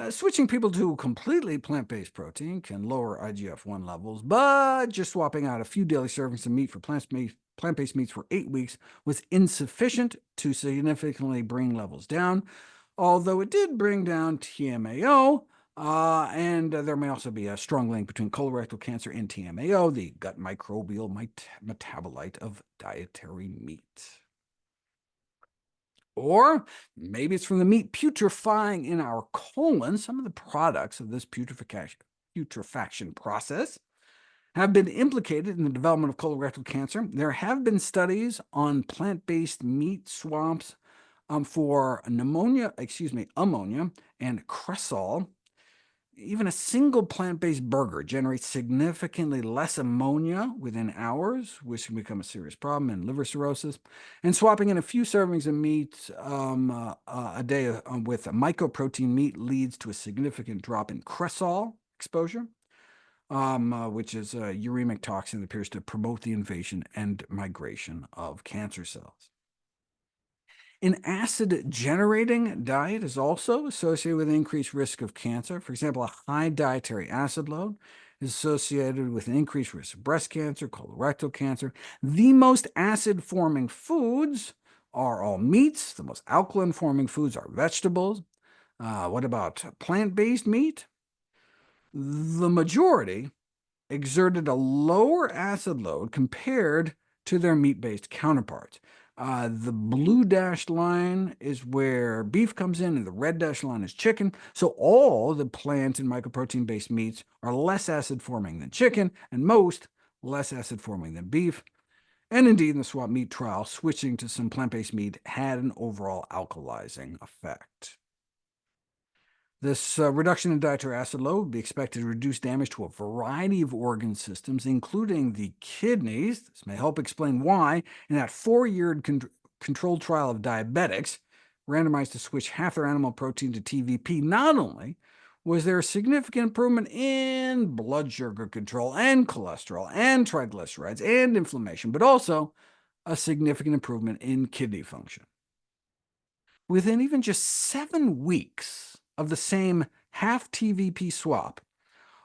Switching people to completely plant-based protein can lower IGF-1 levels, but just swapping out a few daily servings of meat for plant-based meats for 8 weeks was insufficient to significantly bring levels down, although it did bring down TMAO, and there may also be a strong link between colorectal cancer and TMAO, the gut microbial metabolite of dietary meat. Or maybe it's from the meat putrefying in our colon. Some of the products of this putrefaction process have been implicated in the development of colorectal cancer. There have been studies on plant-based meat swamps For ammonia and cresol, even a single plant-based burger generates significantly less ammonia within hours, which can become a serious problem in liver cirrhosis. And swapping in a few servings of meat a day with mycoprotein meat leads to a significant drop in cresol exposure, which is a uremic toxin that appears to promote the invasion and migration of cancer cells. An acid-generating diet is also associated with increased risk of cancer. For example, a high dietary acid load is associated with an increased risk of breast cancer, colorectal cancer. The most acid-forming foods are all meats. The most alkaline-forming foods are vegetables. What about plant-based meat? The majority exerted a lower acid load compared to their meat-based counterparts. The blue dashed line is where beef comes in, and the red dashed line is chicken. So all the plant and mycoprotein-based meats are less acid-forming than chicken, and most less acid-forming than beef. And indeed, in the swap meat trial, switching to some plant-based meat had an overall alkalizing effect. This reduction in dietary acid load would be expected to reduce damage to a variety of organ systems, including the kidneys. This may help explain why, in that 4-year controlled trial of diabetics, randomized to switch half their animal protein to TVP, not only was there a significant improvement in blood sugar control and cholesterol and triglycerides and inflammation, but also a significant improvement in kidney function. Within even just 7 weeks of the same half TVP swap,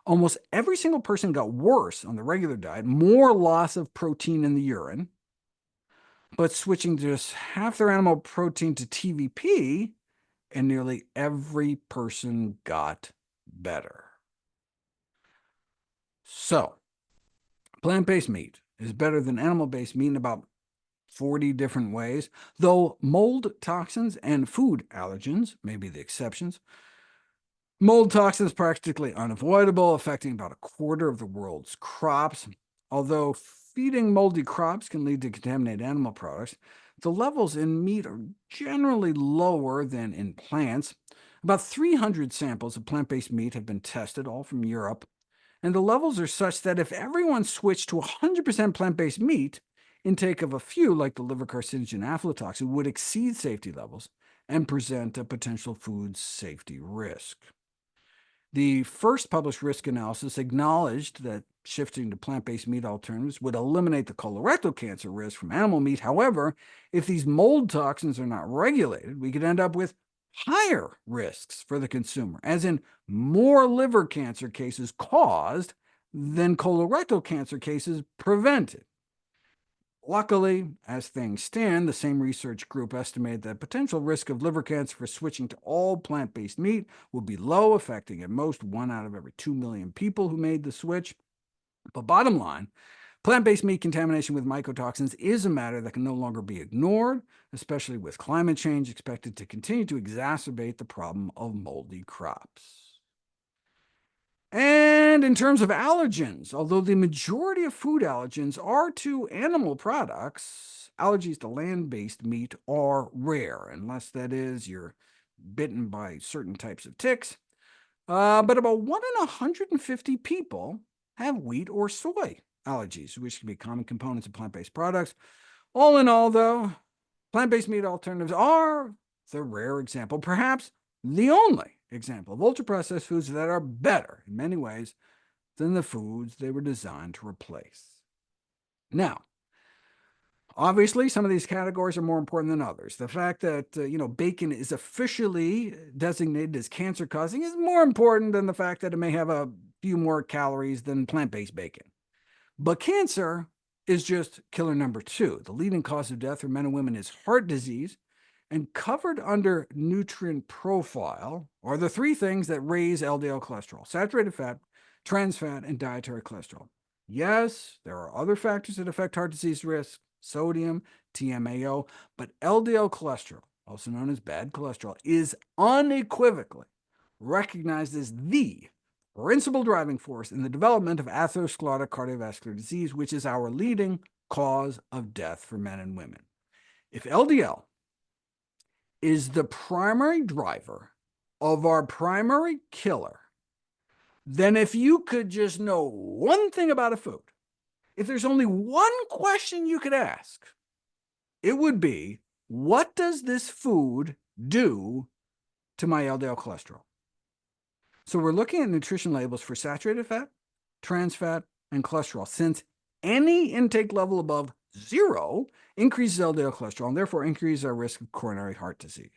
almost every single person got worse on the regular diet, more loss of protein in the urine, but switching just half their animal protein to TVP, and nearly every person got better. So, plant-based meat is better than animal-based meat in about 40 different ways, though mold toxins and food allergens may be the exceptions. Mold toxins are practically unavoidable, affecting about a quarter of the world's crops. Although feeding moldy crops can lead to contaminated animal products, the levels in meat are generally lower than in plants. About 300 samples of plant-based meat have been tested, all from Europe, and the levels are such that if everyone switched to 100% plant-based meat, intake of a few, like the liver carcinogen aflatoxin, would exceed safety levels and present a potential food safety risk. The first published risk analysis acknowledged that shifting to plant-based meat alternatives would eliminate the colorectal cancer risk from animal meat. However, if these mold toxins are not regulated, we could end up with higher risks for the consumer, as in more liver cancer cases caused than colorectal cancer cases prevented. Luckily, as things stand, the same research group estimated that potential risk of liver cancer for switching to all plant-based meat would be low, affecting at most 1 out of every 2 million people who made the switch. But bottom line, plant-based meat contamination with mycotoxins is a matter that can no longer be ignored, especially with climate change expected to continue to exacerbate the problem of moldy crops. And in terms of allergens, although the majority of food allergens are to animal products, allergies to land-based meat are rare, unless, that is, you're bitten by certain types of ticks. But about 1 in 150 people have wheat or soy allergies, which can be common components of plant-based products. All in all, though, plant-based meat alternatives are the rare example, perhaps the only example of ultra-processed foods that are better in many ways than the foods they were designed to replace. Now, obviously, some of these categories are more important than others. The fact that bacon is officially designated as cancer-causing is more important than the fact that it may have a few more calories than plant-based bacon. But cancer is just killer number 2. The leading cause of death for men and women is heart disease, and covered under nutrient profile are the 3 things that raise LDL cholesterol: saturated fat, trans fat, and dietary cholesterol. Yes, there are other factors that affect heart disease risk, sodium, TMAO, but LDL cholesterol, also known as bad cholesterol, is unequivocally recognized as the principal driving force in the development of atherosclerotic cardiovascular disease, which is our leading cause of death for men and women. If LDL is the primary driver of our primary killer, then if you could just know one thing about a food, if there's only one question you could ask, it would be, what does this food do to my LDL cholesterol? So we're looking at nutrition labels for saturated fat, trans fat, and cholesterol, since any intake level above 0 increases LDL cholesterol and therefore increases our risk of coronary heart disease.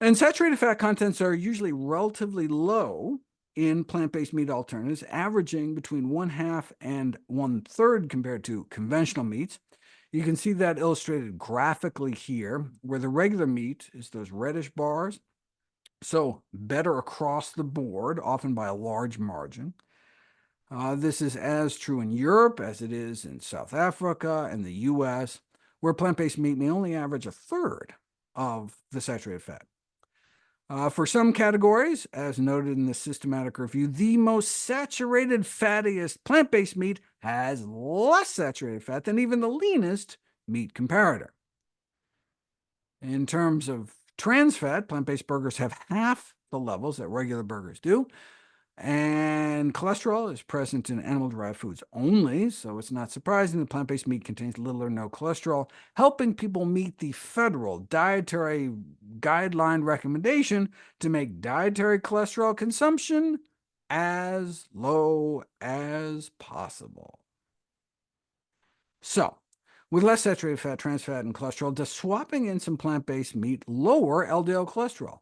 And saturated fat contents are usually relatively low in plant-based meat alternatives, averaging between 1/2 and 1/3 compared to conventional meats. You can see that illustrated graphically here, where the regular meat is those reddish bars, so better across the board, often by a large margin. This is as true in Europe as it is in South Africa and the US, where plant-based meat may only average 1/3 of the saturated fat. For some categories, as noted in the systematic review, the most saturated, fattiest plant-based meat has less saturated fat than even the leanest meat comparator. In terms of trans fat, plant-based burgers have half the levels that regular burgers do, and cholesterol is present in animal-derived foods only, so it's not surprising that plant-based meat contains little or no cholesterol, helping people meet the federal dietary guideline recommendation to make dietary cholesterol consumption as low as possible. So, with less saturated fat, trans fat, and cholesterol, does swapping in some plant-based meat lower LDL cholesterol?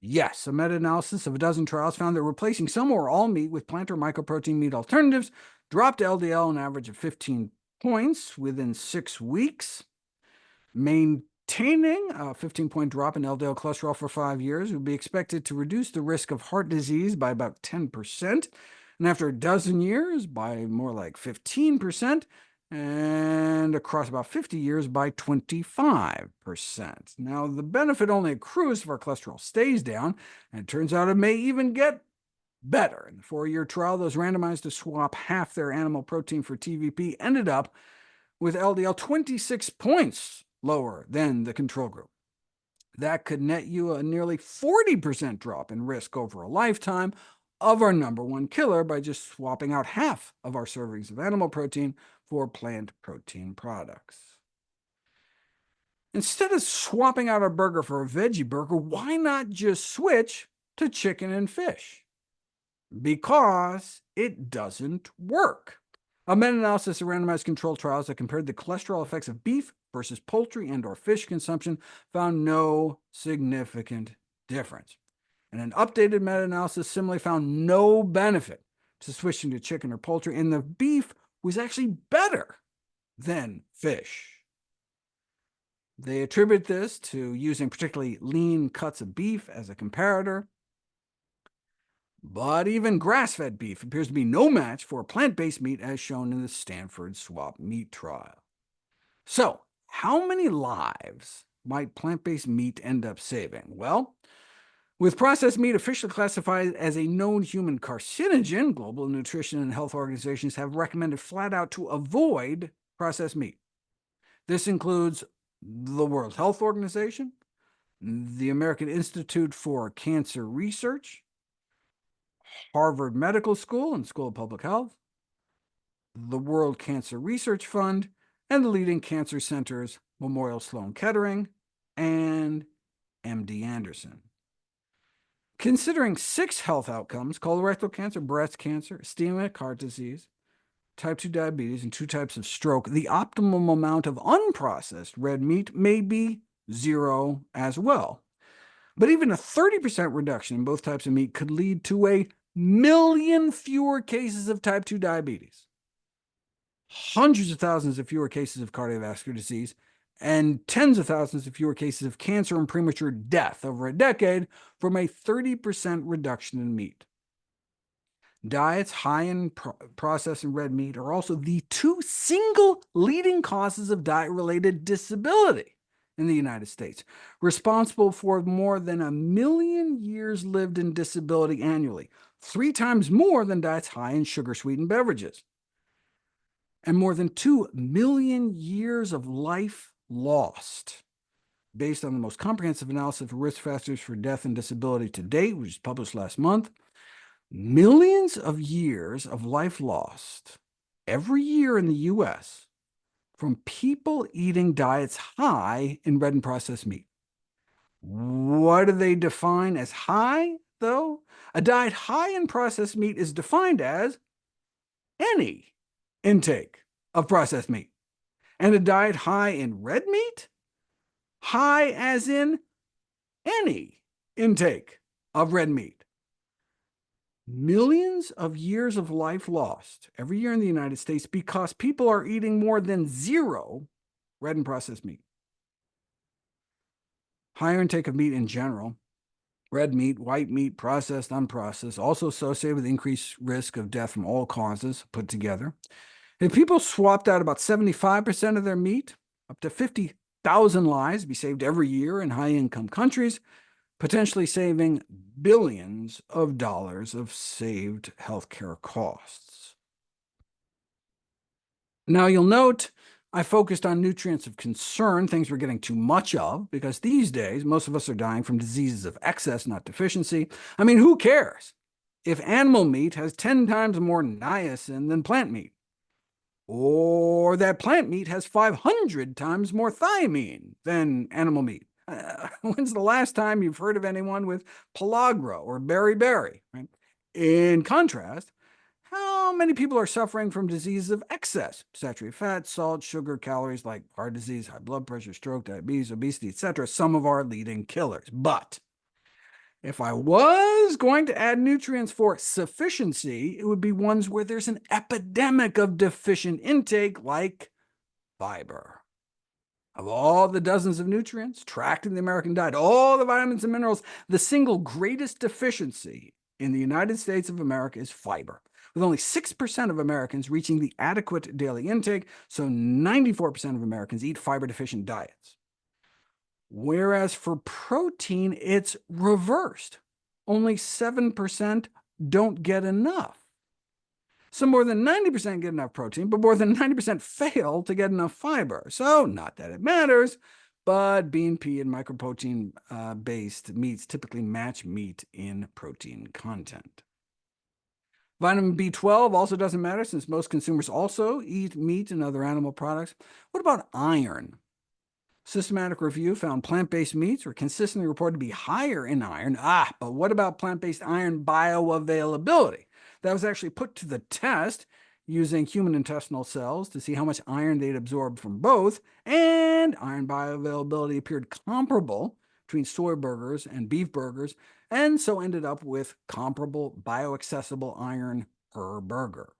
Yes, a meta-analysis of a dozen trials found that replacing some or all meat with plant or mycoprotein meat alternatives dropped LDL an average of 15 points within 6 weeks. Maintaining a 15-point drop in LDL cholesterol for 5 years would be expected to reduce the risk of heart disease by about 10%, and after a dozen years by more like 15%, and across about 50 years by 25%. Now, the benefit only accrues if our cholesterol stays down, and it turns out it may even get better. In the 4-year trial, those randomized to swap half their animal protein for TVP ended up with LDL 26 points lower than the control group. That could net you a nearly 40% drop in risk over a lifetime of our #1 killer by just swapping out half of our servings of animal protein for plant protein products. Instead of swapping out our burger for a veggie burger, why not just switch to chicken and fish? Because it doesn't work. A meta-analysis of randomized controlled trials that compared the cholesterol effects of beef versus poultry and/or fish consumption found no significant difference. And an updated meta-analysis similarly found no benefit to switching to chicken or poultry, and the beef was actually better than fish. They attribute this to using particularly lean cuts of beef as a comparator. But even grass-fed beef appears to be no match for plant-based meat, as shown in the Stanford swap meat trial. So, how many lives might plant-based meat end up saving? Well, with processed meat officially classified as a known human carcinogen, global nutrition and health organizations have recommended flat out to avoid processed meat. This includes the World Health Organization, the American Institute for Cancer Research, Harvard Medical School and School of Public Health, the World Cancer Research Fund, and the leading cancer centers Memorial Sloan Kettering and MD Anderson. Considering 6 health outcomes, colorectal cancer, breast cancer, ischemic heart disease, type 2 diabetes, and 2 types of stroke, the optimum amount of unprocessed red meat may be 0 as well. But even a 30% reduction in both types of meat could lead to 1,000,000 fewer cases of type 2 diabetes, hundreds of thousands of fewer cases of cardiovascular disease, and tens of thousands of fewer cases of cancer and premature death over a decade from a 30% reduction in meat. Diets high in processed and red meat are also the 2 single leading causes of diet-related disability in the United States, responsible for more than 1,000,000 years lived in disability annually, 3 times more than diets high in sugar-sweetened beverages, and more than 2 million years of life lost based on the most comprehensive analysis of risk factors for death and disability to date, which was published last month. Millions of years of life lost every year in the U.S. from people eating diets high in red and processed meat. What do they define as high, though? A diet high in processed meat is defined as any intake of processed meat. And a diet high in red meat? High as in any intake of red meat. Millions of years of life lost every year in the United States because people are eating more than 0 red and processed meat. Higher intake of meat in general, red meat, white meat, processed, unprocessed, also associated with increased risk of death from all causes put together. If people swapped out about 75% of their meat, up to 50,000 lives be saved every year in high-income countries, potentially saving billions of dollars of saved healthcare costs. Now, you'll note I focused on nutrients of concern, things we're getting too much of, because these days, most of us are dying from diseases of excess, not deficiency. I mean, who cares if animal meat has 10 times more niacin than plant meat? Or that plant meat has 500 times more thiamine than animal meat? When's the last time you've heard of anyone with pellagra or beriberi? Right? In contrast, how many people are suffering from diseases of excess? Saturated fat, salt, sugar, calories like heart disease, high blood pressure, stroke, diabetes, obesity, etc. Some of our leading killers. But if I was going to add nutrients for sufficiency, it would be ones where there's an epidemic of deficient intake, like fiber. Of all the dozens of nutrients tracked in the American diet, all the vitamins and minerals, the single greatest deficiency in the United States of America is fiber, with only 6% of Americans reaching the adequate daily intake, so 94% of Americans eat fiber-deficient diets. Whereas for protein, it's reversed. Only 7% don't get enough. So more than 90% get enough protein, but more than 90% fail to get enough fiber. So not that it matters, but bean, pea, and microprotein-based meats typically match meat in protein content. Vitamin B12 also doesn't matter, since most consumers also eat meat and other animal products. What about iron? Systematic review found plant-based meats were consistently reported to be higher in iron. But what about plant-based iron bioavailability? That was actually put to the test using human intestinal cells to see how much iron they'd absorbed from both, and iron bioavailability appeared comparable between soy burgers and beef burgers, and so ended up with comparable bioaccessible iron per burger.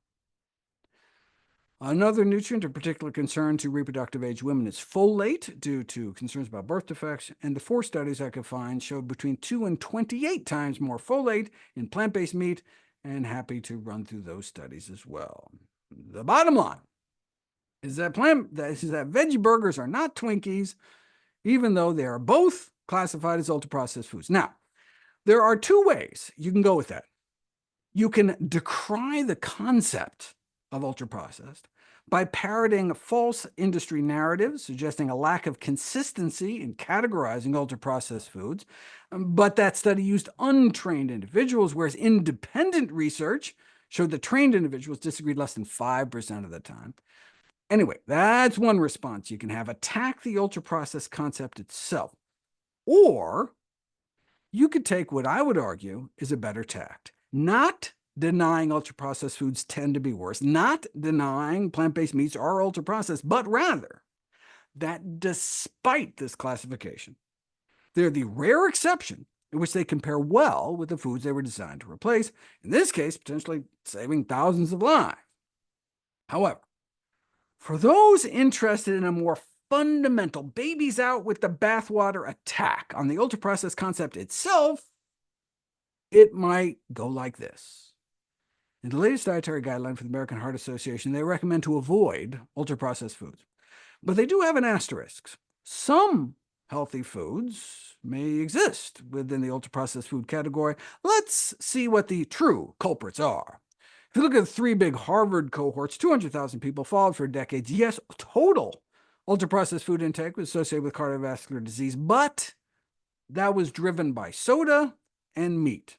Another nutrient of particular concern to reproductive age women is folate, due to concerns about birth defects, and the 4 studies I could find showed between 2 and 28 times more folate in plant-based meat, and happy to run through those studies as well. The bottom line is that veggie burgers are not Twinkies, even though they are both classified as ultra-processed foods. Now, there are 2 ways you can go with that. You can decry the concept of ultra-processed by parroting false industry narratives, suggesting a lack of consistency in categorizing ultra-processed foods. But that study used untrained individuals, whereas independent research showed that trained individuals disagreed less than 5% of the time. Anyway, that's one response you can have: attack the ultra-processed concept itself. Or you could take what I would argue is a better tact, not denying ultra-processed foods tend to be worse, not denying plant-based meats are ultra-processed, but rather that despite this classification, they're the rare exception in which they compare well with the foods they were designed to replace, in this case, potentially saving thousands of lives. However, for those interested in a more fundamental babies out with the bathwater attack on the ultra-processed concept itself, it might go like this. In the latest dietary guideline for the American Heart Association, they recommend to avoid ultra-processed foods. But they do have an asterisk. Some healthy foods may exist within the ultra-processed food category. Let's see what the true culprits are. If you look at the 3 big Harvard cohorts, 200,000 people followed for decades. Yes, total Ultra-processed food intake was associated with cardiovascular disease, but that was driven by soda and meat.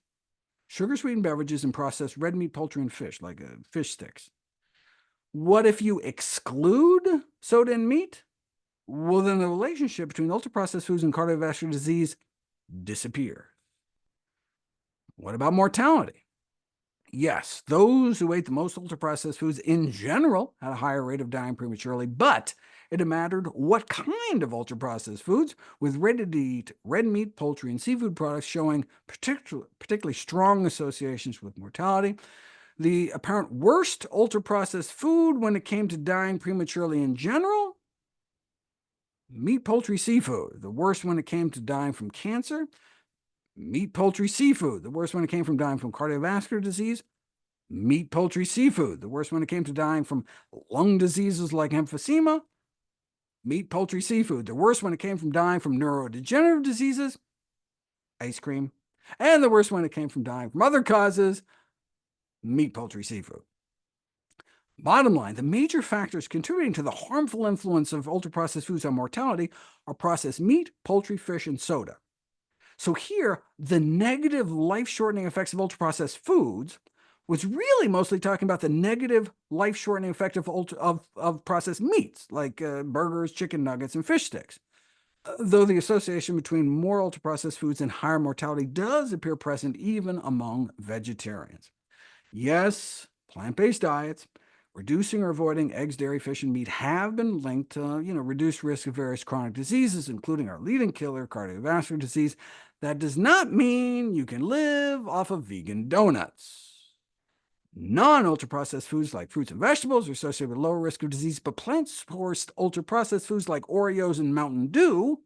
Sugar-sweetened beverages and processed red meat, poultry, and fish, like fish sticks. What if you exclude soda and meat? Well, then the relationship between ultra-processed foods and cardiovascular disease disappears. What about mortality? Yes, those who ate the most ultra-processed foods in general had a higher rate of dying prematurely, but it mattered what kind of ultra-processed foods, with ready-to-eat red meat, poultry, and seafood products showing particularly strong associations with mortality. The apparent worst ultra-processed food when it came to dying prematurely in general? Meat, poultry, seafood. The worst when it came to dying from cancer? Meat, poultry, seafood. The worst when it came from dying from cardiovascular disease? Meat, poultry, seafood. The worst when it came to dying from lung diseases like emphysema? Meat, poultry, seafood. The worst when it came from dying from neurodegenerative diseases? Ice cream. And the worst when it came from dying from other causes? Meat, poultry, seafood. Bottom line, the major factors contributing to the harmful influence of ultra-processed foods on mortality are processed meat, poultry, fish, and soda. So here, the negative life-shortening effects of ultra-processed foods was really mostly talking about the negative life-shortening effect of processed meats, like burgers, chicken nuggets, and fish sticks. Though the association between more ultra-processed foods and higher mortality does appear present even among vegetarians. Yes, plant-based diets, reducing or avoiding eggs, dairy, fish, and meat have been linked to reduced risk of various chronic diseases, including our leading killer, cardiovascular disease. That does not mean you can live off of vegan donuts. Non-ultra-processed foods like fruits and vegetables are associated with lower risk of disease, but plant-sourced ultra-processed foods like Oreos and Mountain Dew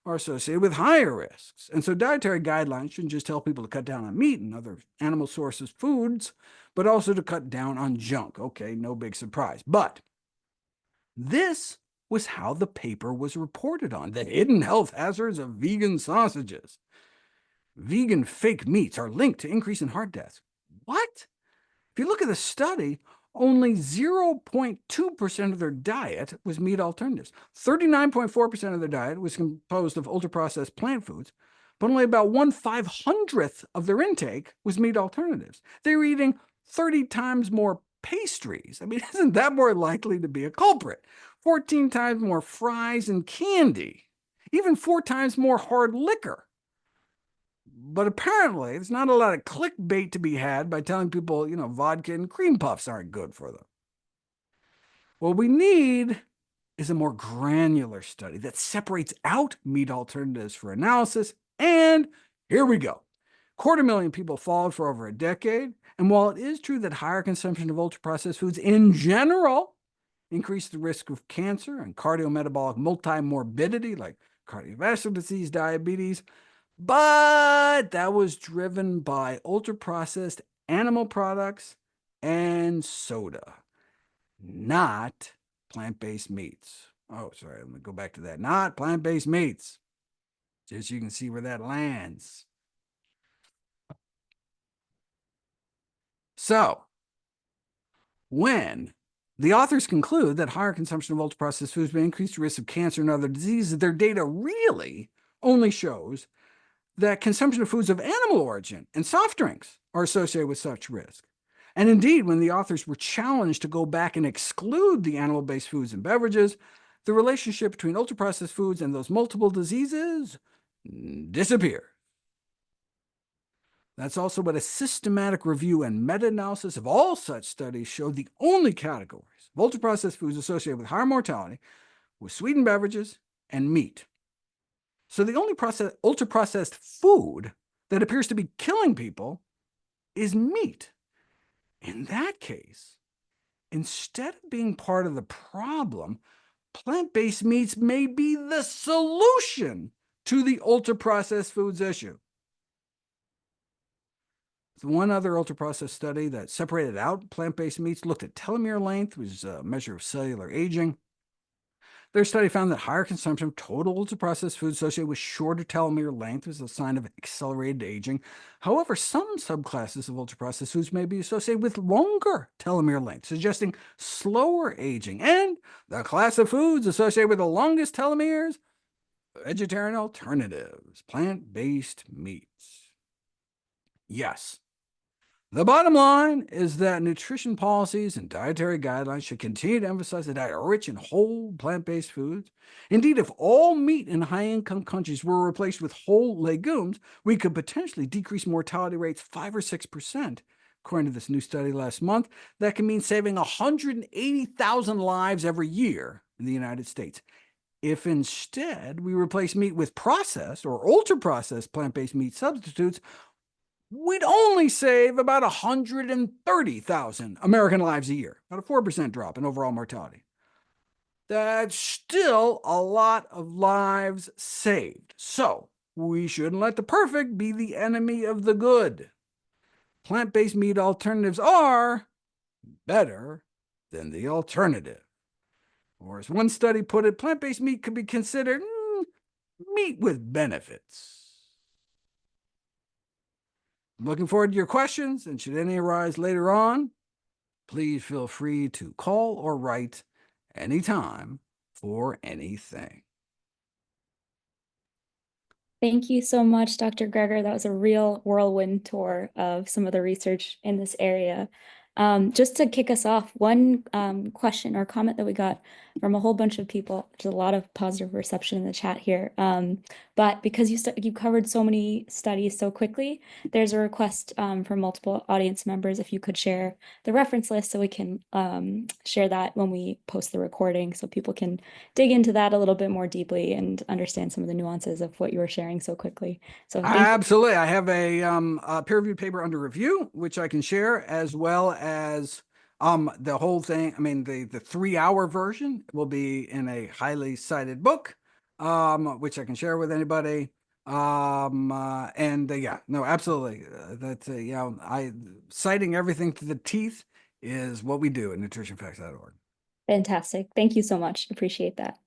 are associated with higher risks. And so dietary guidelines shouldn't just tell people to cut down on meat and other animal sources foods, but also to cut down on junk. Okay, no big surprise. But this was how the paper was reported on: the hidden health hazards of vegan sausages. Vegan fake meats are linked to increase in heart deaths. What? If you look at the study, only 0.2% of their diet was meat alternatives. 39.4% of their diet was composed of ultra-processed plant foods, but only about 1/500th of their intake was meat alternatives. They were eating 30 times more pastries. I mean, isn't that more likely to be a culprit? 14 times more fries and candy, even 4 times more hard liquor. But apparently, there's not a lot of clickbait to be had by telling people, vodka and cream puffs aren't good for them. What we need is a more granular study that separates out meat alternatives for analysis, and here we go. 250,000 people followed for over a decade, and while it is true that higher consumption of ultra-processed foods in general increase the risk of cancer and cardiometabolic multimorbidity like cardiovascular disease, diabetes, but that was driven by ultra-processed animal products and soda, not plant-based meats. Oh, sorry, let me go back to that. Not plant-based meats. Just so you can see where that lands. So, when the authors conclude that higher consumption of ultra-processed foods may increase the risk of cancer and other diseases, their data really only shows that consumption of foods of animal origin and soft drinks are associated with such risk. And indeed, when the authors were challenged to go back and exclude the animal-based foods and beverages, the relationship between ultra-processed foods and those multiple diseases disappeared. That's also what a systematic review and meta-analysis of all such studies showed: the only categories of ultra-processed foods associated with higher mortality were sweetened beverages and meat. So the only ultra-processed food that appears to be killing people is meat. In that case, instead of being part of the problem, plant-based meats may be the solution to the ultra-processed foods issue. One other ultra-processed study that separated out plant-based meats looked at telomere length, which is a measure of cellular aging. Their study found that higher consumption of total ultra-processed foods associated with shorter telomere length was a sign of accelerated aging. However, some subclasses of ultra-processed foods may be associated with longer telomere length, suggesting slower aging. And the class of foods associated with the longest telomeres: vegetarian alternatives, plant-based meats. Yes, the bottom line is that nutrition policies and dietary guidelines should continue to emphasize a diet rich in whole plant-based foods. Indeed, if all meat in high-income countries were replaced with whole legumes, we could potentially decrease mortality rates 5 or 6%. According to this new study last month, that can mean saving 180,000 lives every year in the United States. If instead we replace meat with processed or ultra-processed plant-based meat substitutes, we'd only save about 130,000 American lives a year, about a 4% drop in overall mortality. That's still a lot of lives saved. So we shouldn't let the perfect be the enemy of the good. Plant-based meat alternatives are better than the alternative. Or as one study put it, plant-based meat could be considered meat with benefits. I'm looking forward to your questions, and should any arise later on, please feel free to call or write anytime for anything. Thank you so much, Dr. Greger. That was a real whirlwind tour of some of the research in this area. Just to kick us off, one question or comment that we got from a whole bunch of people. There's a lot of positive reception in the chat here. But because you covered so many studies so quickly, there's a request from multiple audience members if you could share the reference list so we can share that when we post the recording so people can dig into that a little bit more deeply and understand some of the nuances of what you were sharing so quickly. So thank you. Absolutely. I have a peer-reviewed paper under review, which I can share, as well as the whole thing. I mean, the 3-hour version will be in a highly cited book, which I can share with anybody. Yeah, no, absolutely. Citing everything to the teeth is what we do at nutritionfacts.org. Fantastic. Thank you so much. Appreciate that.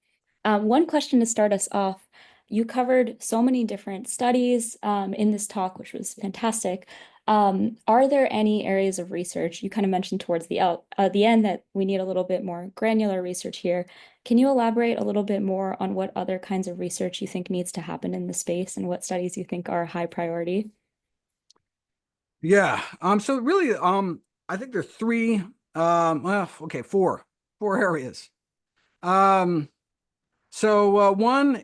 One question to start us off. You covered so many different studies in this talk, which was fantastic. Are there any areas of research? You kind of mentioned towards the end that we need a little bit more granular research here. Can you elaborate a little bit more on what other kinds of research you think needs to happen in the space and what studies you think are high priority? Yeah. So really, I think there's four areas. One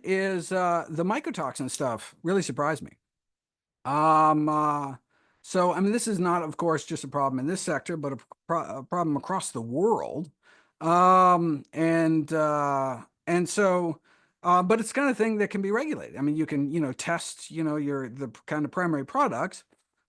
is the mycotoxin stuff really surprised me. I mean, this is not, of course, just a problem in this sector, but a problem across the world. But it's the kind of thing that can be regulated. I mean, you can, test, the kind of primary products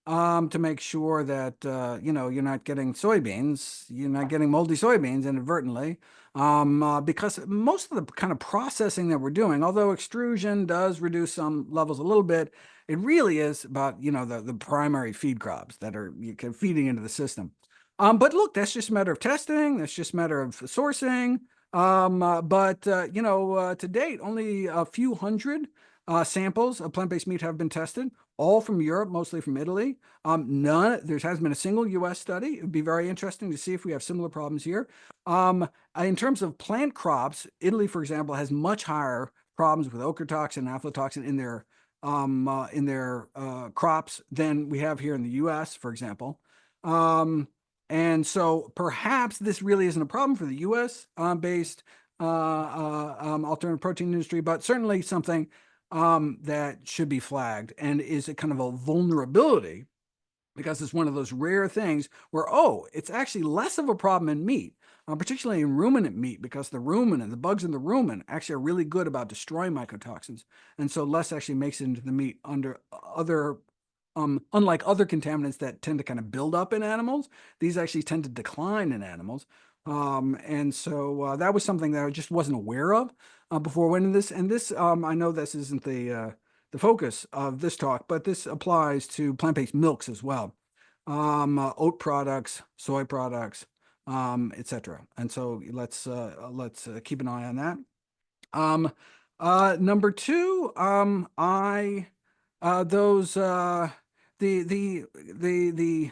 to make sure that, you're not getting soybeans, you're not getting moldy soybeans inadvertently. Because most of the kind of processing that we're doing, although extrusion does reduce some levels a little bit, it really is about, the primary feed crops that are feeding into the system. But look, that's just a matter of testing. That's just a matter of sourcing. To date, only a few hundred samples of plant-based meat have been tested, all from Europe, mostly from Italy. There hasn't been a single US study. It would be very interesting to see if we have similar problems here. In terms of plant crops, Italy, for example, has much higher problems with ochratoxin and aflatoxin in their crops than we have here in the US, for example. And so perhaps this really isn't a problem for the US based alternative protein industry, but certainly something that should be flagged and is a kind of a vulnerability, because it's one of those rare things where, it's actually less of a problem in meat, particularly in ruminant meat, because the bugs in the rumen actually are really good about destroying mycotoxins. And so less actually makes it into the meat under other, unlike other contaminants that tend to kind of build up in animals, these actually tend to decline in animals. That was something that I just wasn't aware of before I went into this. And this, I know this isn't the focus of this talk, but this applies to plant-based milks as well, oat products, soy products, etc. And so let's keep an eye on that. Number two, those the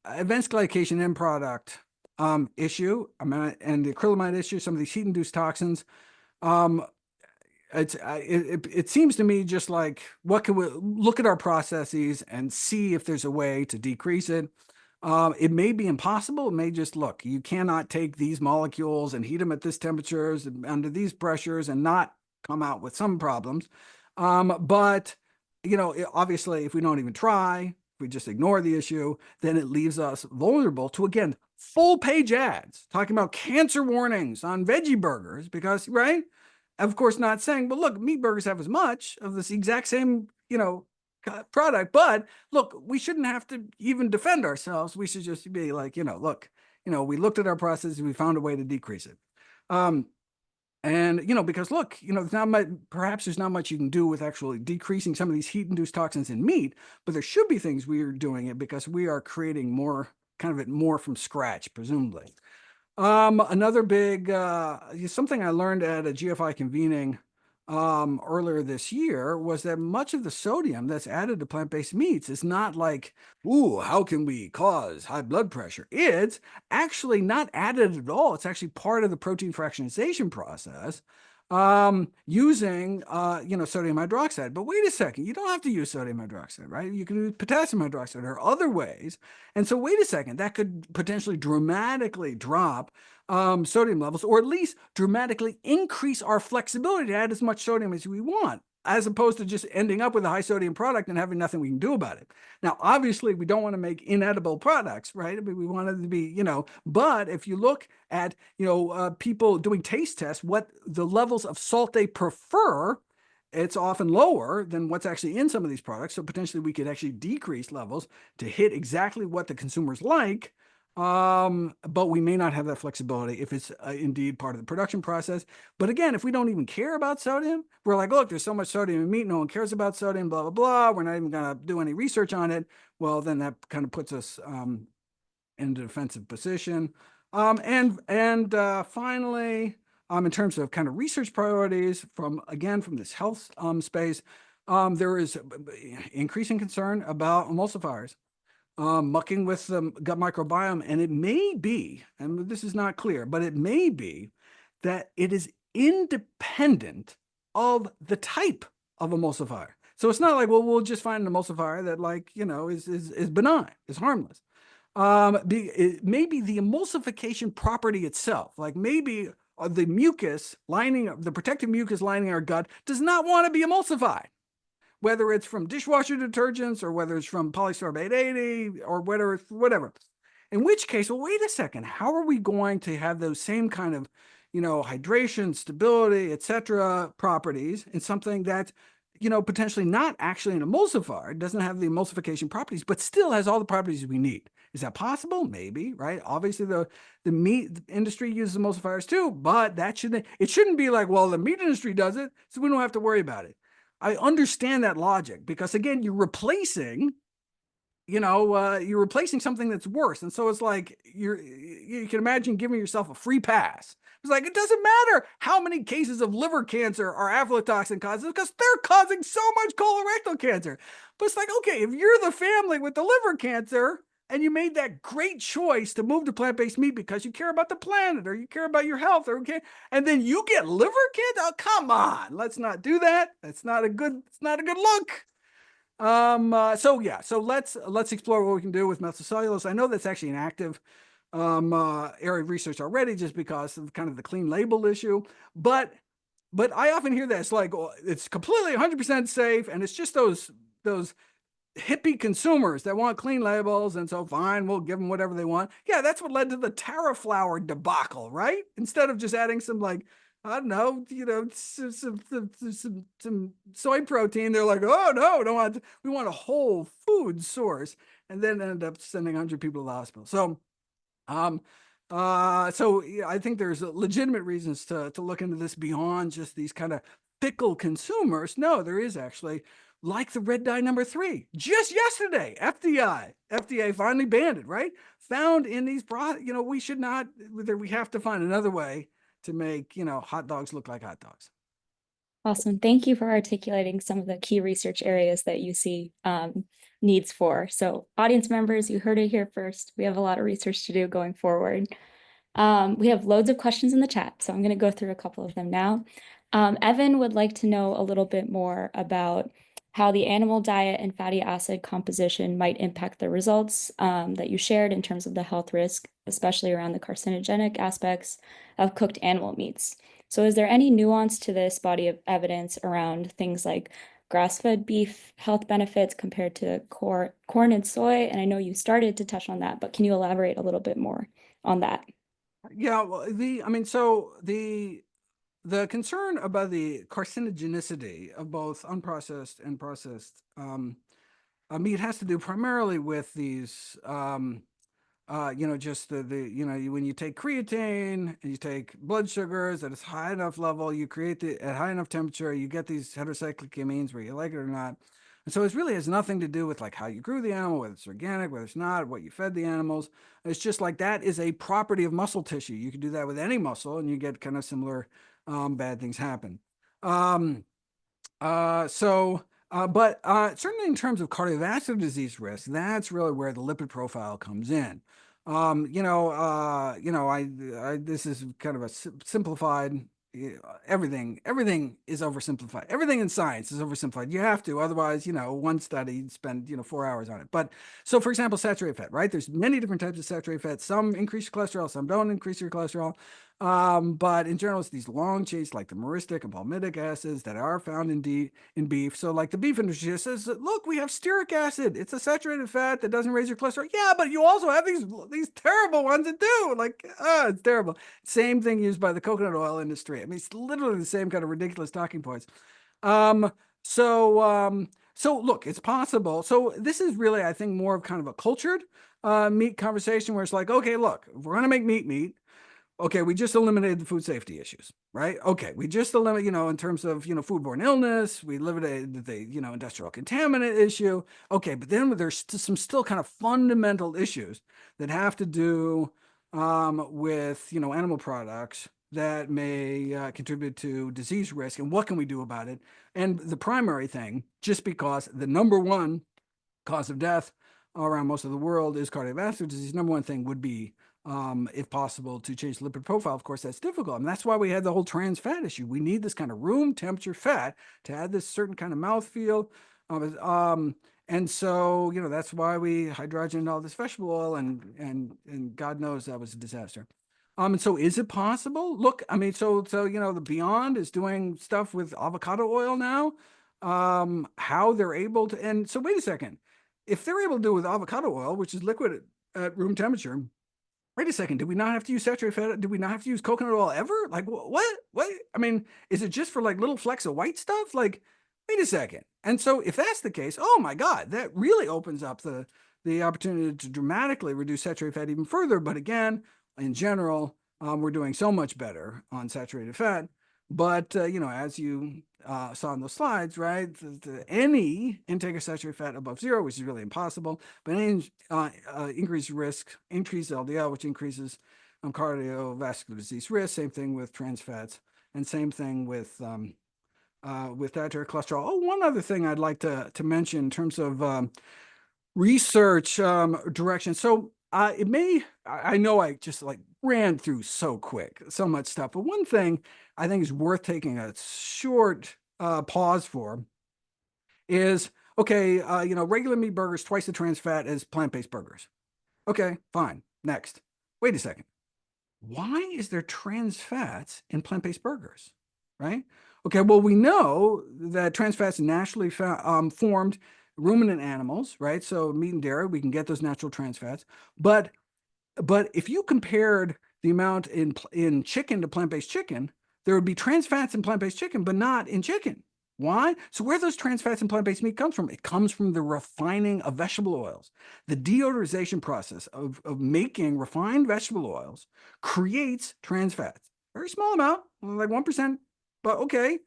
advanced glycation end product issue, and the acrylamide issue, some of these heat-induced toxins. It seems to me just like, what can we look at our processes and see if there's a way to decrease it? It may be impossible. It may just, look, you cannot take these molecules and heat them at this temperatures and under these pressures and not come out with some problems. But, obviously, if we don't even try, if we just ignore the issue, then it leaves us vulnerable to, again, full page ads talking about cancer warnings on veggie burgers because, right? Of course, not saying, but look, meat burgers have as much of this exact same, product, but look, we shouldn't have to even defend ourselves. We should just be like, look, we looked at our process, we found a way to decrease it. And, because look, there's not much, perhaps there's not much you can do with actually decreasing some of these heat-induced toxins in meat, but there should be things we are doing it because we are creating more from scratch, presumably. Another big, something I learned at a GFI convening earlier this year was that much of the sodium that's added to plant-based meats is not like, ooh, how can we cause high blood pressure? It's actually not added at all. It's actually part of the protein fractionation process using, sodium hydroxide. But wait a second, you don't have to use sodium hydroxide, right? You can use potassium hydroxide or other ways. And so wait a second, that could potentially dramatically drop sodium levels, or at least dramatically increase our flexibility to add as much sodium as we want, as opposed to just ending up with a high sodium product and having nothing we can do about it. Now, obviously, we don't want to make inedible products, right? I mean, we want it to be, but if you look at, people doing taste tests, what the levels of salt they prefer, it's often lower than what's actually in some of these products. So potentially we could actually decrease levels to hit exactly what the consumers like. But we may not have that flexibility if it's indeed part of the production process. But again, if we don't even care about sodium, we're like, look, there's so much sodium in meat, no one cares about sodium, blah, blah, blah. We're not even going to do any research on it. Well, then that kind of puts us in a defensive position. And finally, in terms of kind of research priorities from this health space, there is increasing concern about emulsifiers. Mucking with the gut microbiome. And it may be, and this is not clear, but it may be that it is independent of the type of emulsifier. So it's not like, well, we'll just find an emulsifier that is benign, is harmless. It may be the emulsification property itself. Like maybe the mucus lining, the protective mucus lining our gut does not want to be emulsified, whether it's from dishwasher detergents or whether it's from polysorbate 80 or whatever. In which case, well, wait a second, how are we going to have those same kind of, hydration, stability, etc. properties in something that, potentially not actually an emulsifier, doesn't have the emulsification properties, but still has all the properties we need? Is that possible? Maybe, right? Obviously, the meat industry uses emulsifiers too, but it shouldn't be like, well, the meat industry does it, so we don't have to worry about it. I understand that logic because, again, you're replacing something that's worse. And so it's like you can imagine giving yourself a free pass. It's like, it doesn't matter how many cases of liver cancer are aflatoxin causes because they're causing so much colorectal cancer. But it's like, okay, if you're the family with the liver cancer and you made that great choice to move to plant-based meat because you care about the planet or you care about your health, or okay, and then you get liver cancer, oh, come on, let's not do that. It's not a good look. So let's explore what we can do with methylcellulose. I know that's actually an active area of research already, just because of kind of the clean label issue. But I often hear this like, oh, it's completely 100% safe, and it's just those hippie consumers that want clean labels, and so fine, we'll give them whatever they want. Yeah, that's what led to the taro flour debacle, right? Instead of just adding some, like, I don't know, some soy protein, they're like, oh no, we want a whole food source, and then end up sending 100 people to the hospital. So yeah, I think there's legitimate reasons to look into this beyond just these kind of fickle consumers. No, there is actually, like the red dye number 3. Just yesterday, FDA finally banned it, right? Found in these products, we have to find another way to make, hot dogs look like hot dogs. Awesome. Thank you for articulating some of the key research areas that you see needs for. So audience members, you heard it here first. We have a lot of research to do going forward. We have loads of questions in the chat, so I'm going to go through a couple of them now. Evan would like to know a little bit more about how the animal diet and fatty acid composition might impact the results that you shared in terms of the health risk, especially around the carcinogenic aspects of cooked animal meats. So is there any nuance to this body of evidence around things like grass-fed beef health benefits compared to corn and soy? And I know you started to touch on that, but can you elaborate a little bit more on that? Yeah, well, the concern about the carcinogenicity of both unprocessed and processed meat has to do primarily with these just when you take creatine and you take blood sugars at a high enough level, you create at high enough temperature, you get these heterocyclic amines, whether you like it or not. And so it really has nothing to do with like how you grew the animal, whether it's organic, whether it's not, what you fed the animals. It's just like that is a property of muscle tissue. You can do that with any muscle and you get kind of similar bad things happen. But certainly in terms of cardiovascular disease risk, that's really where the lipid profile comes in. This is kind of a simplified. Everything is oversimplified. Everything in science is oversimplified. You have to, otherwise, one study you'd spend 4 hours on it. But so, for example, saturated fat, right? There's many different types of saturated fat. Some increase your cholesterol, some don't increase your cholesterol. But in general, it's these long chains like the myristic and palmitic acids that are found in beef. So like the beef industry says, look, we have stearic acid. It's a saturated fat that doesn't raise your cholesterol. Yeah, but you also have these terrible ones that do. Like, it's terrible. Same thing used by the coconut oil industry. I mean, it's literally the same kind of ridiculous talking points. So look, it's possible. So this is really, I think, more of kind of a cultured meat conversation where it's like, okay, look, if we're going to make meat, okay, we just eliminated the food safety issues, right? Okay, we just eliminated, in terms of, foodborne illness, we eliminated the, industrial contaminant issue. Okay, but then there's some still kind of fundamental issues that have to do with, animal products that may contribute to disease risk, and what can we do about it? And the primary thing, just because the number one cause of death around most of the world is cardiovascular disease, number one thing would be, if possible, to change the lipid profile. Of course, that's difficult. And that's why we had the whole trans fat issue. We need this kind of room temperature fat to add this certain kind of mouthfeel. And so, that's why we hydrogenated all this vegetable oil, and God knows that was a disaster. And so is it possible? Look, I mean, so the Beyond is doing stuff with avocado oil now. How they're able to, and so wait a second. If they're able to do it with avocado oil, which is liquid at room temperature, wait a second, did we not have to use saturated fat? Did we not have to use coconut oil ever? Like, what? I mean, is it just for like little flecks of white stuff? Like, wait a second. And so if that's the case, oh my God, that really opens up the opportunity to dramatically reduce saturated fat even further. But again, in general, we're doing so much better on saturated fat. But, as you saw in those slides, right, any intake of saturated fat above zero, which is really impossible, but any increased risk, increased LDL, which increases cardiovascular disease risk, same thing with trans fats, and same thing with dietary cholesterol. Oh, one other thing I'd like to mention in terms of research direction. So I know I just like ran through so quick, so much stuff, but one thing I think is worth taking a short pause for is, okay, regular meat burgers, twice the trans fat as plant-based burgers. Okay, fine. Next. Wait a second. Why is there trans fats in plant-based burgers, right? Okay, well, we know that trans fats naturally formed ruminant animals, right? So meat and dairy, we can get those natural trans fats. But if you compared the amount in chicken to plant-based chicken, there would be trans fats in plant-based chicken, but not in chicken. Why? So where those trans fats in plant-based meat comes from? It comes from the refining of vegetable oils. The deodorization process of making refined vegetable oils creates trans fats. Very small amount, like 1%, but okay,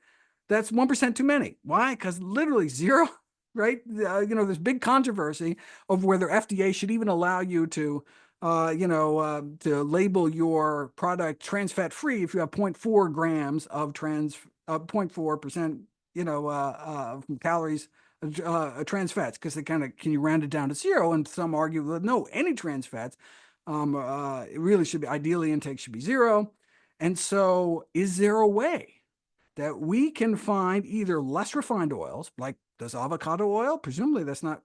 that's 1% too many. Why? Because literally zero, right? There's big controversy of whether FDA should even allow you to to label your product trans fat free if you have 0.4 grams of trans 0.4%, from calories, trans fats, because they kind of, can you round it down to zero? And some argue that no, any trans fats, it really should be, ideally intake should be zero. And so is there a way that we can find either less refined oils, like does avocado oil? Presumably that's not,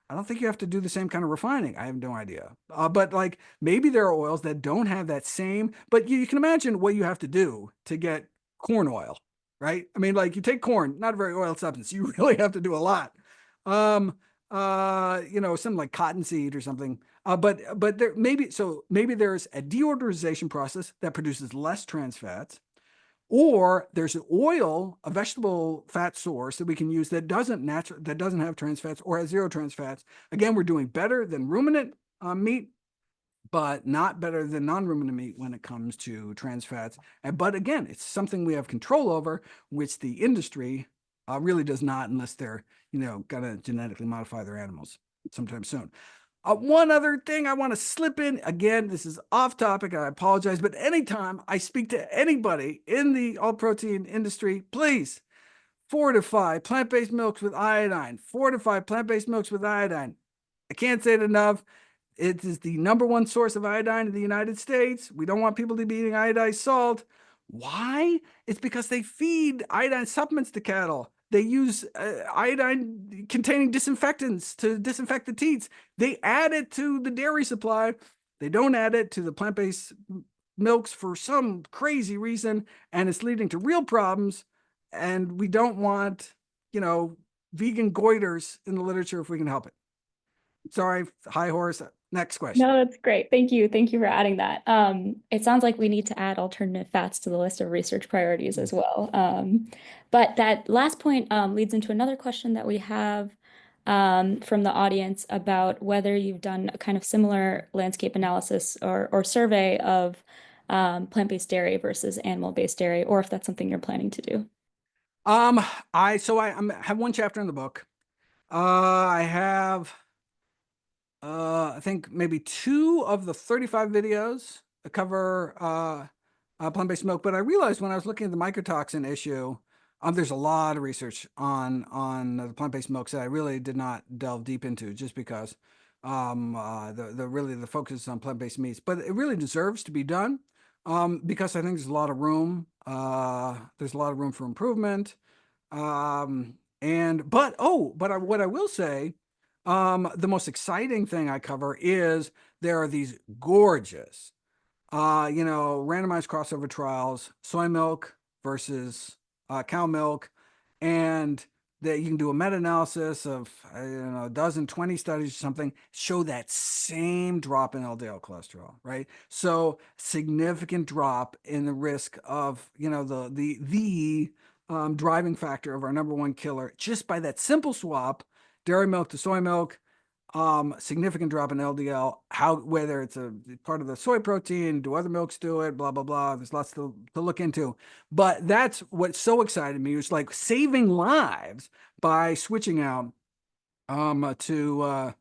I don't think you have to do the same kind of refining. I have no idea. But like maybe there are oils that don't have that same, but you can imagine what you have to do to get corn oil, right? I mean, like you take corn, not a very oil substance. You really have to do a lot. Something like cottonseed or something. But there maybe there's a deodorization process that produces less trans fats, or there's an oil, a vegetable fat source that we can use that doesn't have trans fats or has zero trans fats. Again, we're doing better than ruminant meat, but not better than non-ruminant meat when it comes to trans fats. But again, it's something we have control over, which the industry really does not, unless they're gonna genetically modify their animals sometime soon. One other thing I want to slip in, again, this is off topic, I apologize, but anytime I speak to anybody in the all protein industry, please fortify plant-based milks with iodine. Fortify plant-based milks with iodine. I can't say it enough. It is the #1 source of iodine in the United States. We don't want people to be eating iodized salt. Why? It's because they feed iodine supplements to cattle. They use iodine containing disinfectants to disinfect the teats. They add it to the dairy supply. They don't add it to the plant-based milks for some crazy reason, and it's leading to real problems. And we don't want, vegan goiters in the literature if we can help it. Sorry, high horse. Next question. No, that's great. Thank you. Thank you for adding that. It sounds like we need to add alternative fats to the list of research priorities as well. But that last point leads into another question that we have from the audience about whether you've done a kind of similar landscape analysis or survey of plant-based dairy versus animal-based dairy, or if that's something you're planning to do. I have one chapter in the book. I have I think maybe 2 of the 35 videos cover plant-based milk. But I realized when I was looking at the mycotoxin issue, there's a lot of research on the plant-based milks that I really did not delve deep into, just because the focus is on plant-based meats. But it really deserves to be done because I think there's a lot of room. There's a lot of room for improvement. What I will say, the most exciting thing I cover is there are these gorgeous, randomized crossover trials, soy milk versus cow milk, and that you can do a meta-analysis of, a dozen, 20 studies or something, show that same drop in LDL cholesterol, right? So significant drop in the risk of, the driving factor of our #1 killer, just by that simple swap, dairy milk to soy milk. Significant drop in LDL, whether it's a part of the soy protein, do other milks do it, blah, blah, blah. There's lots to look into. But that's what so excited me. It was like saving lives by switching out to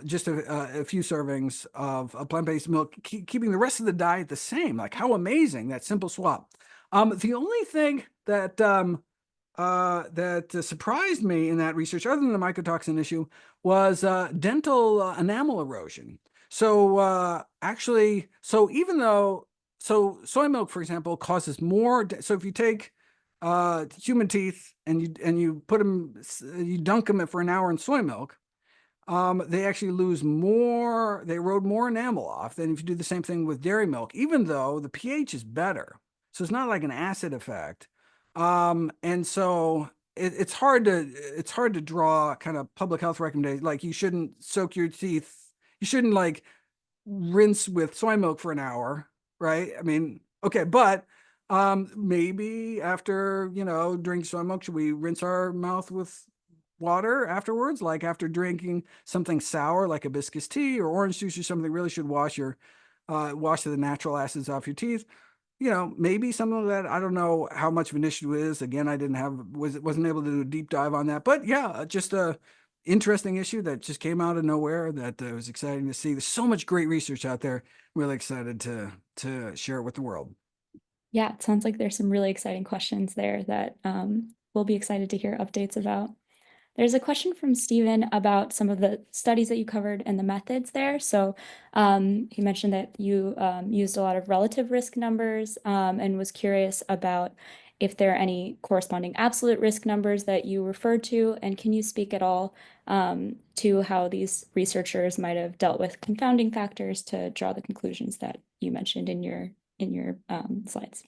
just a few servings of plant-based milk, keeping the rest of the diet the same. Like, how amazing that simple swap. The only thing that surprised me in that research, other than the mycotoxin issue, was dental enamel erosion. So even though soy milk, for example, causes more. So if you take human teeth and you put them, you dunk them for an hour in soy milk, they actually lose more. They erode more enamel off than if you do the same thing with dairy milk, even though the pH is better. So it's not like an acid effect. And so it's hard to draw kind of public health recommendations. Like, you shouldn't soak your teeth. You shouldn't like rinse with soy milk for an hour, right? I mean, okay, but maybe after, drinking soy milk, should we rinse our mouth with water afterwards? Like after drinking something sour like hibiscus tea or orange juice or something, really should wash the natural acids off your teeth. Maybe some of that, I don't know how much of an issue it is. Again, wasn't able to do a deep dive on that. But yeah, just a interesting issue that just came out of nowhere that was exciting to see. There's so much great research out there. Really excited to share it with the world. Yeah, it sounds like there's some really exciting questions there that we'll be excited to hear updates about. There's a question from Stephen about some of the studies that you covered and the methods there. So he mentioned that you used a lot of relative risk numbers and was curious about if there are any corresponding absolute risk numbers that you referred to. And can you speak at all to how these researchers might have dealt with confounding factors to draw the conclusions that you mentioned in your slides?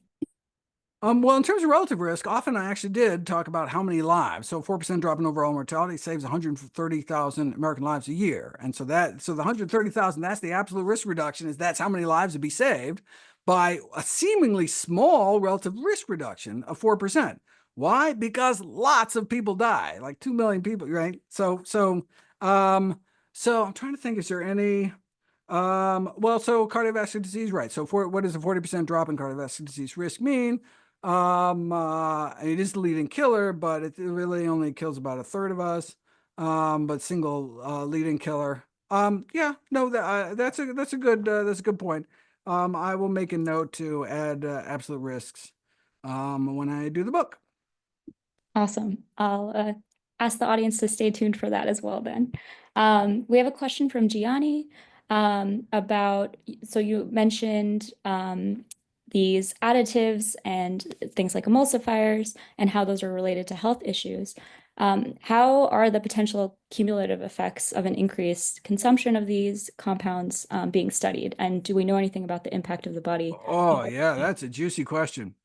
Well, in terms of relative risk, often I actually did talk about how many lives. So 4% drop in overall mortality saves 130,000 American lives a year. And so the 130,000, that's the absolute risk reduction, is that's how many lives would be saved by a seemingly small relative risk reduction of 4%. Why? Because lots of people die, like 2 million people, right? So I'm trying to think, is there any, so cardiovascular disease, right? So what does a 40% drop in cardiovascular disease risk mean? It is the leading killer, but it really only kills about a third of us. But single leading killer. Yeah, no, that's a good point. I will make a note to add absolute risks when I do the book. Awesome. I'll ask the audience to stay tuned for that as well then. We have a question from Gianni about, so you mentioned these additives and things like emulsifiers and how those are related to health issues. How are the potential cumulative effects of an increased consumption of these compounds being studied? And do we know anything about the impact of the body? Oh, yeah, that's a juicy question.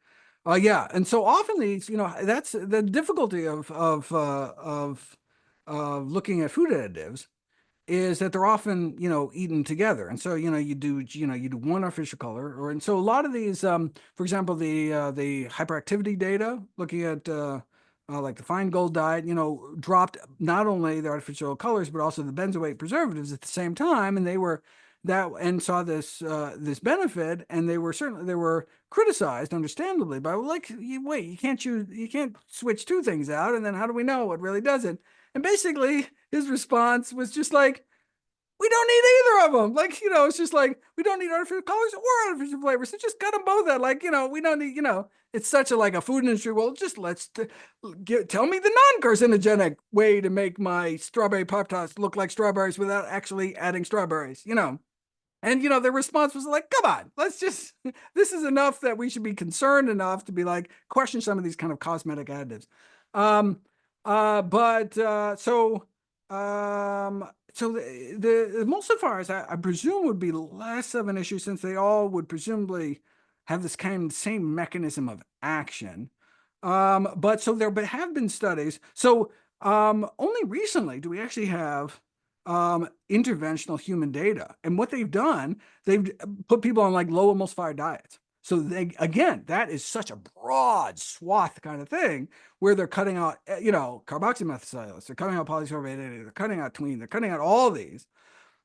Yeah, and so often these, that's the difficulty of looking at food additives, is that they're often, eaten together. And so, you do one artificial color, and so a lot of these, for example, the hyperactivity data, looking at like the fine gold diet, dropped not only the artificial colors, but also the benzoate preservatives at the same time. And they were that and saw this benefit, and they were criticized, understandably, by, well, like, wait, you can't switch two things out, and then how do we know what really does it? And basically, his response was just like, we don't need either of them. Like, it's just like, we don't need artificial colors or artificial flavors. So just cut them both out. Like, we don't need, it's such a food industry. Well, just tell me the non-carcinogenic way to make my strawberry Pop-Tarts look like strawberries without actually adding strawberries. And, their response was like, come on, this is enough that we should be concerned enough to be like, question some of these kind of cosmetic additives. Um, but so the emulsifiers, I presume, would be less of an issue, since they all would presumably have this kind of same mechanism of action. But there have been studies. So only recently do we actually have interventional human data. And what they've done, they've put people on like low emulsifier diets. So that is such a broad swath kind of thing, where they're cutting out, carboxymethylcellulose, they're cutting out polysorbate, they're cutting out tween, they're cutting out all these,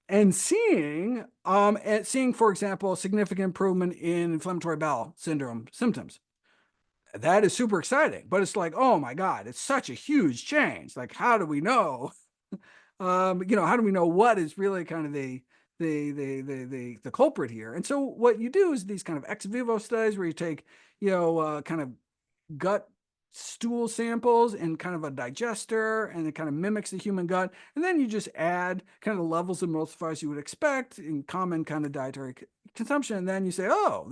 and seeing, for example, significant improvement in inflammatory bowel syndrome symptoms. That is super exciting, but it's like, oh my God, it's such a huge change. Like, how do we know? How do we know what is really kind of the culprit here? And so what you do is these kind of ex vivo studies, where you take, kind of gut stool samples and kind of a digester, and it kind of mimics the human gut. And then you just add kind of the levels of emulsifiers you would expect in common kind of dietary consumption. And then you say, oh,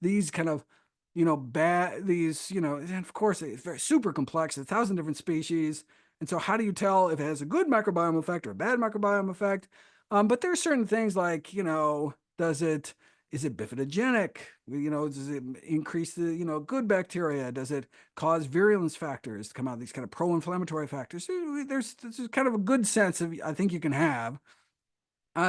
these kind of, and of course it's very super complex, 1,000 different species. And so how do you tell if it has a good microbiome effect or a bad microbiome effect? But there are certain things like, is it bifidogenic? Does it increase the, good bacteria? Does it cause virulence factors to come out, these kind of pro-inflammatory factors? There's kind of a good sense of, I think, you can have,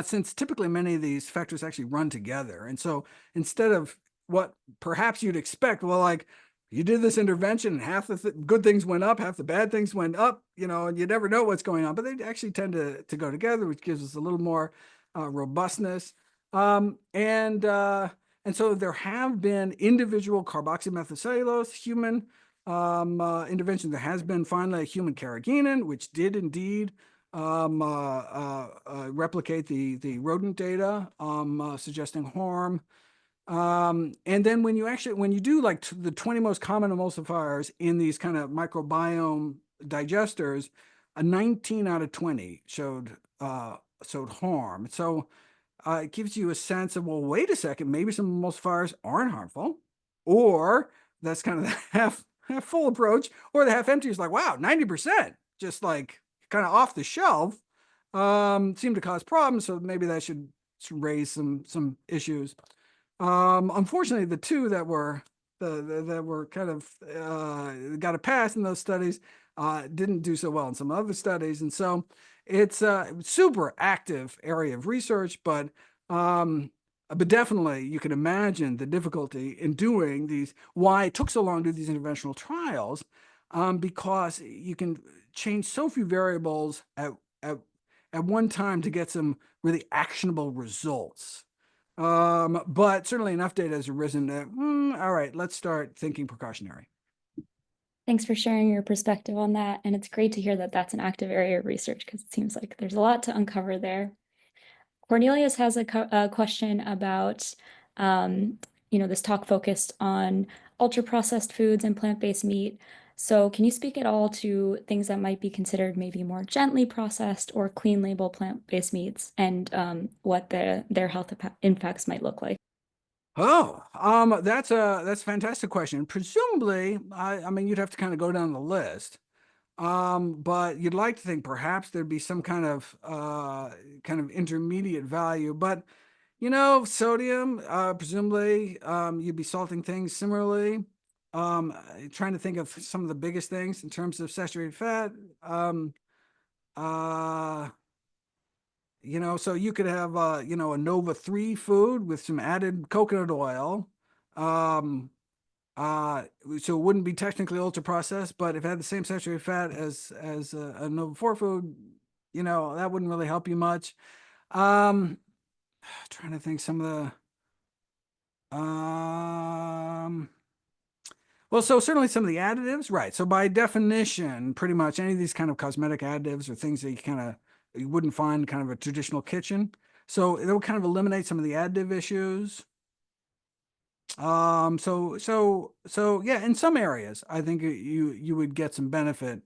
since typically many of these factors actually run together. And so instead of what perhaps you'd expect, well, like, you did this intervention and half the good things went up, half the bad things went up, and you never know what's going on, but they actually tend to go together, which gives us a little more robustness. And so there have been individual carboxymethylcellulose human interventions. There has been finally a human carrageenan, which did indeed replicate the rodent data, suggesting harm. And then when you do like the 20 most common emulsifiers in these kind of microbiome digesters, a 19 out of 20 showed harm. So it gives you a sense of, well, wait a second, maybe some emulsifiers aren't harmful, or that's kind of the half full approach, or the half empty is like, wow, 90%, just like kind of off the shelf, seem to cause problems. So maybe that should raise some issues. Unfortunately, the two that were that were kind of got a pass in those studies didn't do so well in some other studies, and so it's a super active area of research, but definitely you can imagine the difficulty in doing these. Why it took so long to do these interventional trials, because you can change so few variables at at one time to get some really actionable results. But certainly enough data has arisen that, all right, let's start thinking precautionary. Thanks for sharing your perspective on that. And it's great to hear that that's an active area of research because it seems like there's a lot to uncover there. Cornelius has a question about, this talk focused on ultra-processed foods and plant-based meat. So can you speak at all to things that might be considered maybe more gently processed or clean label plant-based meats and what their health impacts might look like? Oh, that's a fantastic question. Presumably, I mean, you'd have to kind of go down the list. But you'd like to think perhaps there'd be some kind of intermediate value. But sodium, presumably, you'd be salting things similarly. Trying to think of some of the biggest things in terms of saturated fat. Uh, so you could have a Nova 3 food with some added coconut oil. Um, so it wouldn't be technically ultra processed, but if it had the same saturated fat as a Nova 4 food, that wouldn't really help you much. Um, Trying to think some of the well, so certainly some of the additives, right? So by definition, pretty much any of these kind of cosmetic additives or things that you wouldn't find kind of a traditional kitchen. So it would kind of eliminate some of the additive issues. So yeah, in some areas, I think you would get some benefit.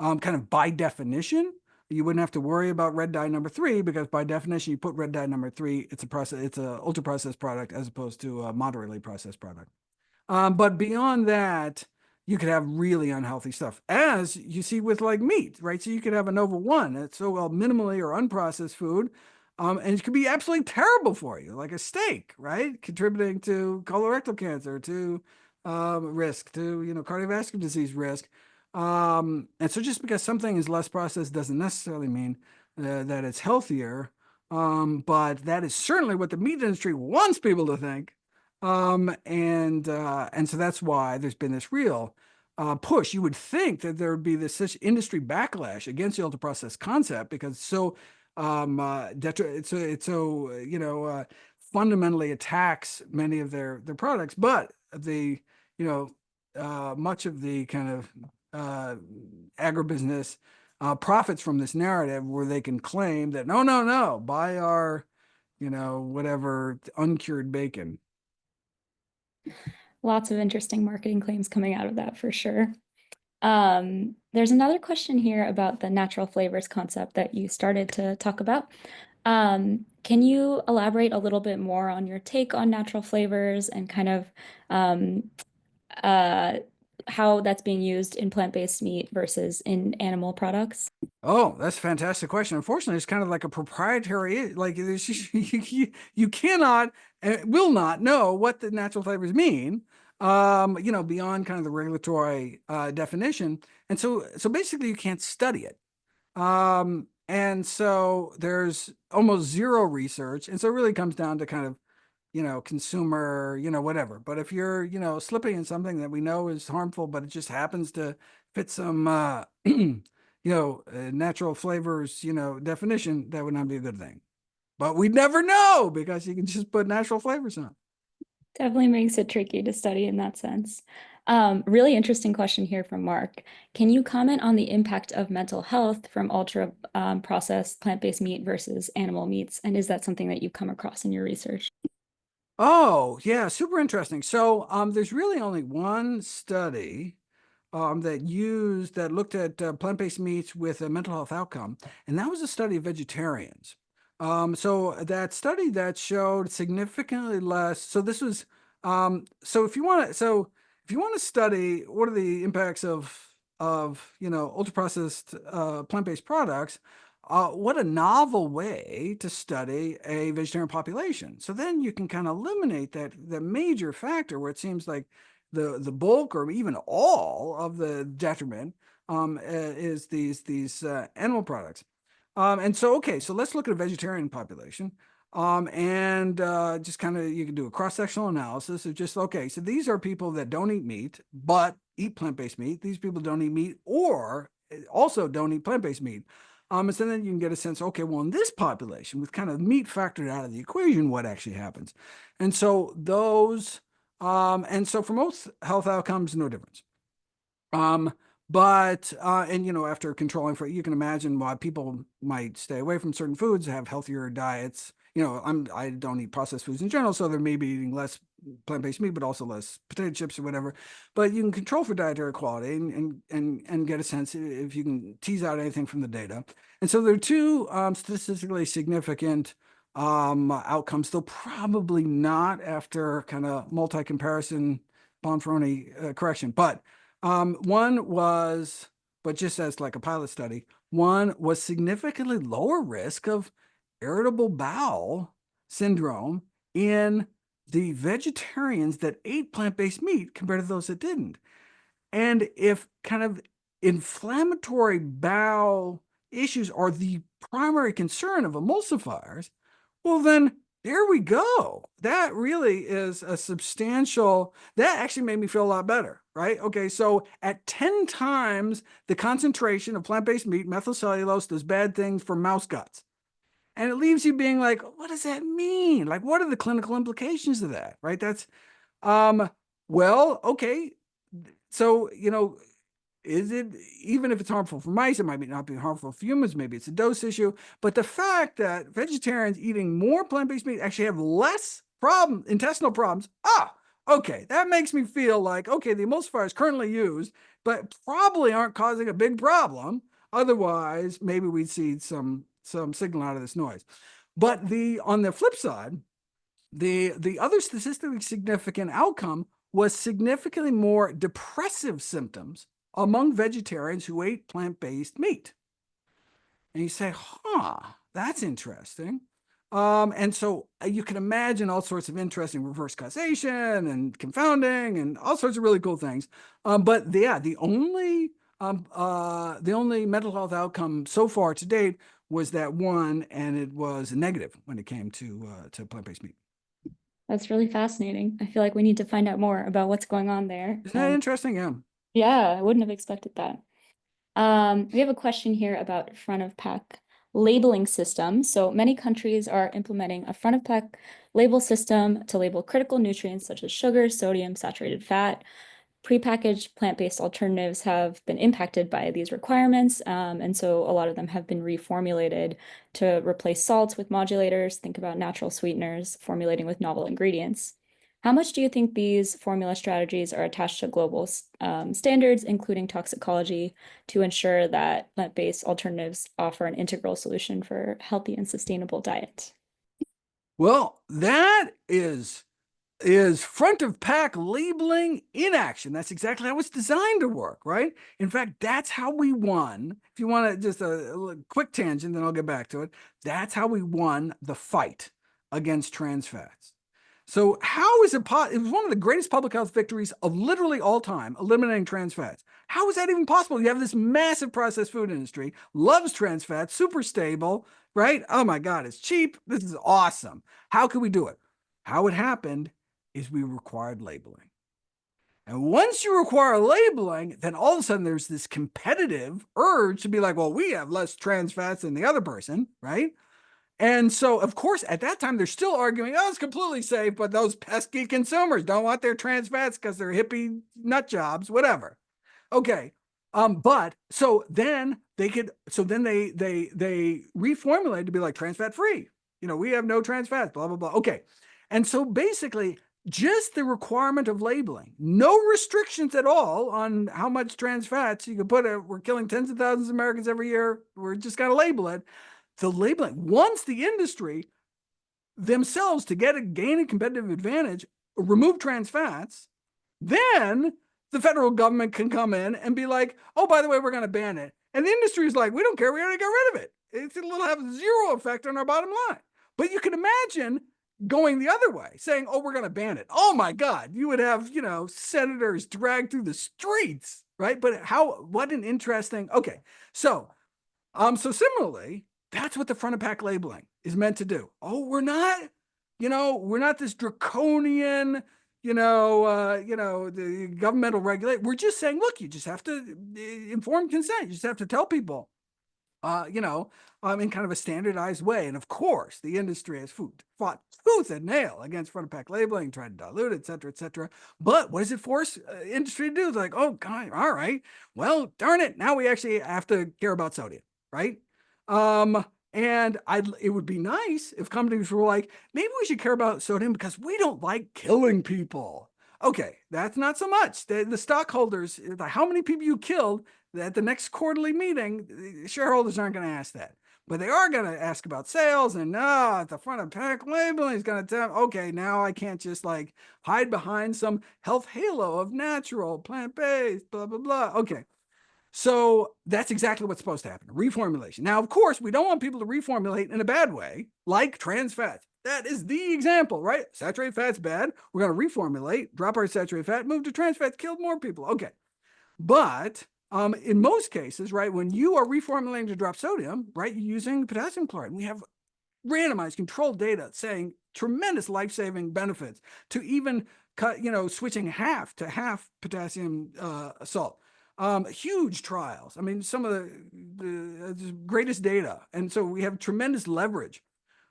Kind of by definition, you wouldn't have to worry about red dye number 3 because by definition, you put red dye number 3, it's a ultra processed product as opposed to a moderately processed product. But beyond that, you could have really unhealthy stuff, as you see with like meat, right? So you could have a Nova 1, it's so well minimally or unprocessed food, and it could be absolutely terrible for you, like a steak, right? Contributing to colorectal cancer, to risk, to cardiovascular disease risk. And so just because something is less processed doesn't necessarily mean that it's healthier. But that is certainly what the meat industry wants people to think. And so that's why there's been this real push. You would think that there would be this such industry backlash against the ultra processed concept because it's so fundamentally attacks many of their products. But much of the kind of agribusiness profits from this narrative where they can claim that no, buy our whatever uncured bacon. Lots of interesting marketing claims coming out of that for sure. There's another question here about the natural flavors concept that you started to talk about. Can you elaborate a little bit more on your take on natural flavors and kind of uh, how that's being used in plant-based meat versus in animal products? Oh, that's a fantastic question. Unfortunately, it's kind of like a proprietary, like you cannot, will not know what the natural flavors mean, beyond kind of the regulatory definition. And so basically you can't study it. And so there's almost zero research. And so it really comes down to kind of, consumer, whatever. But if you're, slipping in something that we know is harmful, but it just happens to fit some, natural flavors, definition, that would not be a good thing. But we'd never know because you can just put natural flavors on. Definitely makes it tricky to study in that sense. Really interesting question here from Mark. Can you comment on the impact of mental health from ultra processed plant-based meat versus animal meats? And is that something that you've come across in your research? Oh, yeah, super interesting. So, there's really only one study that looked at plant-based meats with a mental health outcome, and that was a study of vegetarians. So that study that showed significantly less. So this was if you want to study what are the impacts of ultra processed plant-based products. What a novel way to study a vegetarian population. So then you can kind of eliminate that major factor where it seems like the bulk or even all of the detriment is these animal products. And so, okay, so let's look at a vegetarian population. And just kind of, you can do a cross-sectional analysis of just, okay, so these are people that don't eat meat, but eat plant-based meat. These people don't eat meat or also don't eat plant-based meat. And so then you can get a sense, okay, well, in this population, with kind of meat factored out of the equation, what actually happens? And so and so for most health outcomes, no difference. Um, but and after controlling for, you can imagine why people might stay away from certain foods, have healthier diets. I don't eat processed foods in general, so they may be eating less plant-based meat, but also less potato chips or whatever. But you can control for dietary quality and get a sense if you can tease out anything from the data. And so there are two statistically significant outcomes, though probably not after kind of multi-comparison Bonferroni correction. One was, but just as like a pilot study, one was significantly lower risk of irritable bowel syndrome in the vegetarians that ate plant-based meat compared to those that didn't. And if kind of inflammatory bowel issues are the primary concern of emulsifiers, well, then there we go. That really is a substantial, that actually made me feel a lot better, right? Okay, so at 10 times the concentration of plant-based meat, methylcellulose does bad things for mouse guts. And it leaves you being like, what does that mean? Like, what are the clinical implications of that, right? Um, well, okay. So, is it, even if it's harmful for mice, it might not be harmful for humans, maybe it's a dose issue. But the fact that vegetarians eating more plant-based meat actually have less intestinal problems, okay, that makes me feel like, okay, the emulsifiers currently used, but probably aren't causing a big problem. Otherwise, maybe we'd see some signal out of this noise. But on the flip side, the other statistically significant outcome was significantly more depressive symptoms among vegetarians who ate plant-based meat. And you say, that's interesting. And so you can imagine all sorts of interesting reverse causation and confounding and all sorts of really cool things. But the only mental health outcome so far to date was that one, and it was negative when it came to plant-based meat. That's really fascinating. I feel like we need to find out more about what's going on there. Isn't that interesting? Yeah. Yeah, I wouldn't have expected that. We have a question here about front of pack labeling systems. So many countries are implementing a front of pack label system to label critical nutrients such as sugar, sodium, saturated fat. Prepackaged plant-based alternatives have been impacted by these requirements, and so a lot of them have been reformulated to replace salts with modulators. Think about natural sweeteners, formulating with novel ingredients. How much do you think these formula strategies are attached to global standards, including toxicology, to ensure that plant-based alternatives offer an integral solution for healthy and sustainable diet? Well, that is front of pack labeling in action. That's exactly how it's designed to work, right? In fact, that's how we won. If you want to just a quick tangent, then I'll get back to it. That's how we won the fight against trans fats. So how is it it was one of the greatest public health victories of literally all time, eliminating trans fats. How is that even possible? You have this massive processed food industry, loves trans fats, super stable, right? Oh my God, it's cheap. This is awesome. How could we do it? How it happened is we required labeling. And once you require labeling, then all of a sudden there's this competitive urge to be like, well, we have less trans fats than the other person, right? And so, of course, at that time, they're still arguing, oh, it's completely safe, but those pesky consumers don't want their trans fats because they're hippie nut jobs, whatever. Okay. But so then they reformulated to be like trans fat free. We have no trans fats, blah, blah, blah. Okay. And so basically, just the requirement of labeling, no restrictions at all on how much trans fats you can put it. We're killing tens of thousands of Americans every year. We're just got to label it. The labeling, once the industry themselves, to gain a competitive advantage, remove trans fats, then the federal government can come in and be like, oh, by the way, we're going to ban it. And the industry is like, we don't care. We already got rid of it. It'll have zero effect on our bottom line. But you can imagine going the other way, saying, oh, we're going to ban it. Oh, my God. You would have, senators dragged through the streets, right? But what an interesting, okay. So similarly, that's what the front of pack labeling is meant to do. Oh, we're not this draconian, the governmental regulate. We're just saying, look, you just have to informed consent. You just have to tell people, in kind of a standardized way. And of course, the industry has fought tooth and nail against front of pack labeling, tried to dilute it, et cetera, et cetera. But what does it force industry to do? It's like, oh, God, all right, well, darn it. Now we actually have to care about sodium, right? And it would be nice if companies were like, maybe we should care about sodium because we don't like killing people. Okay, that's not so much. The stockholders, how many people you killed at the next quarterly meeting, the shareholders aren't going to ask that. But they are going to ask about sales, and at the front of pack labeling is going to tell, okay, now I can't just like hide behind some health halo of natural, plant-based, blah, blah, blah. Okay. So that's exactly what's supposed to happen, reformulation. Now, of course, we don't want people to reformulate in a bad way, like trans fats. That is the example, right? Saturated fat's bad. We're going to reformulate, drop our saturated fat, move to trans fat, kill more people. Okay. But in most cases, right, when you are reformulating to drop sodium, right, you're using potassium chloride. We have randomized controlled data saying tremendous life-saving benefits to even switching half to half potassium salt. Huge trials. I mean, some of the greatest data. And so we have tremendous leverage.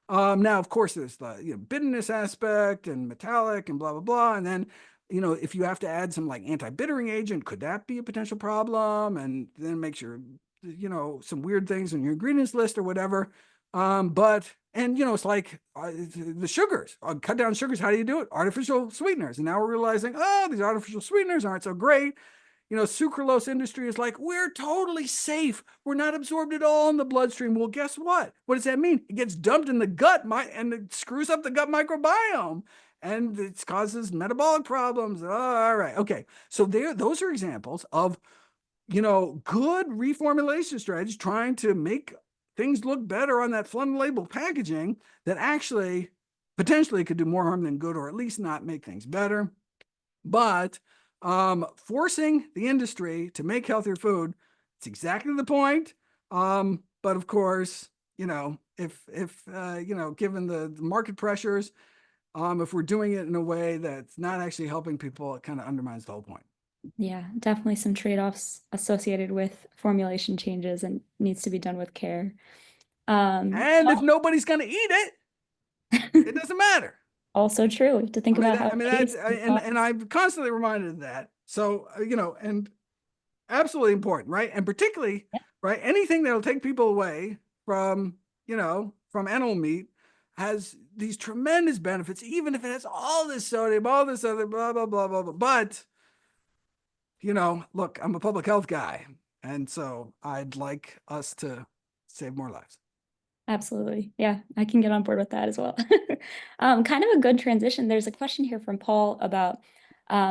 Now, of course, there's the bitterness aspect and metallic and blah, blah, blah. And then, if you have to add some like anti-bittering agent, could that be a potential problem? And then make sure, some weird things on your ingredients list or whatever. It's like the sugars, cut down sugars. How do you do it? Artificial sweeteners. And now we're realizing, oh, these artificial sweeteners aren't so great. Sucralose industry is like, we're totally safe. We're not absorbed at all in the bloodstream. Well, guess what? What does that mean? It gets dumped in the gut and it screws up the gut microbiome and it causes metabolic problems. Oh, all right. Okay. So those are examples of, good reformulation strategies trying to make things look better on that front label packaging that actually potentially could do more harm than good, or at least not make things better. But forcing the industry to make healthier food, it's exactly the point. But of course, if given the market pressures, if we're doing it in a way that's not actually helping people, it kind of undermines the whole point. Yeah, definitely some trade-offs associated with formulation changes and needs to be done with care. And if nobody's going to eat it, it doesn't matter. Also true to think about how it tastes and I'm constantly reminded of that. So, and absolutely important, right? And particularly, right, anything that'll take people away from, from animal meat has these tremendous benefits, even if it has all this sodium, all this other blah, blah, blah, blah, blah. But, look, I'm a public health guy. And so I'd like us to save more lives. Absolutely. Yeah, I can get on board with that as well. Kind of a good transition. There's a question here from Paul about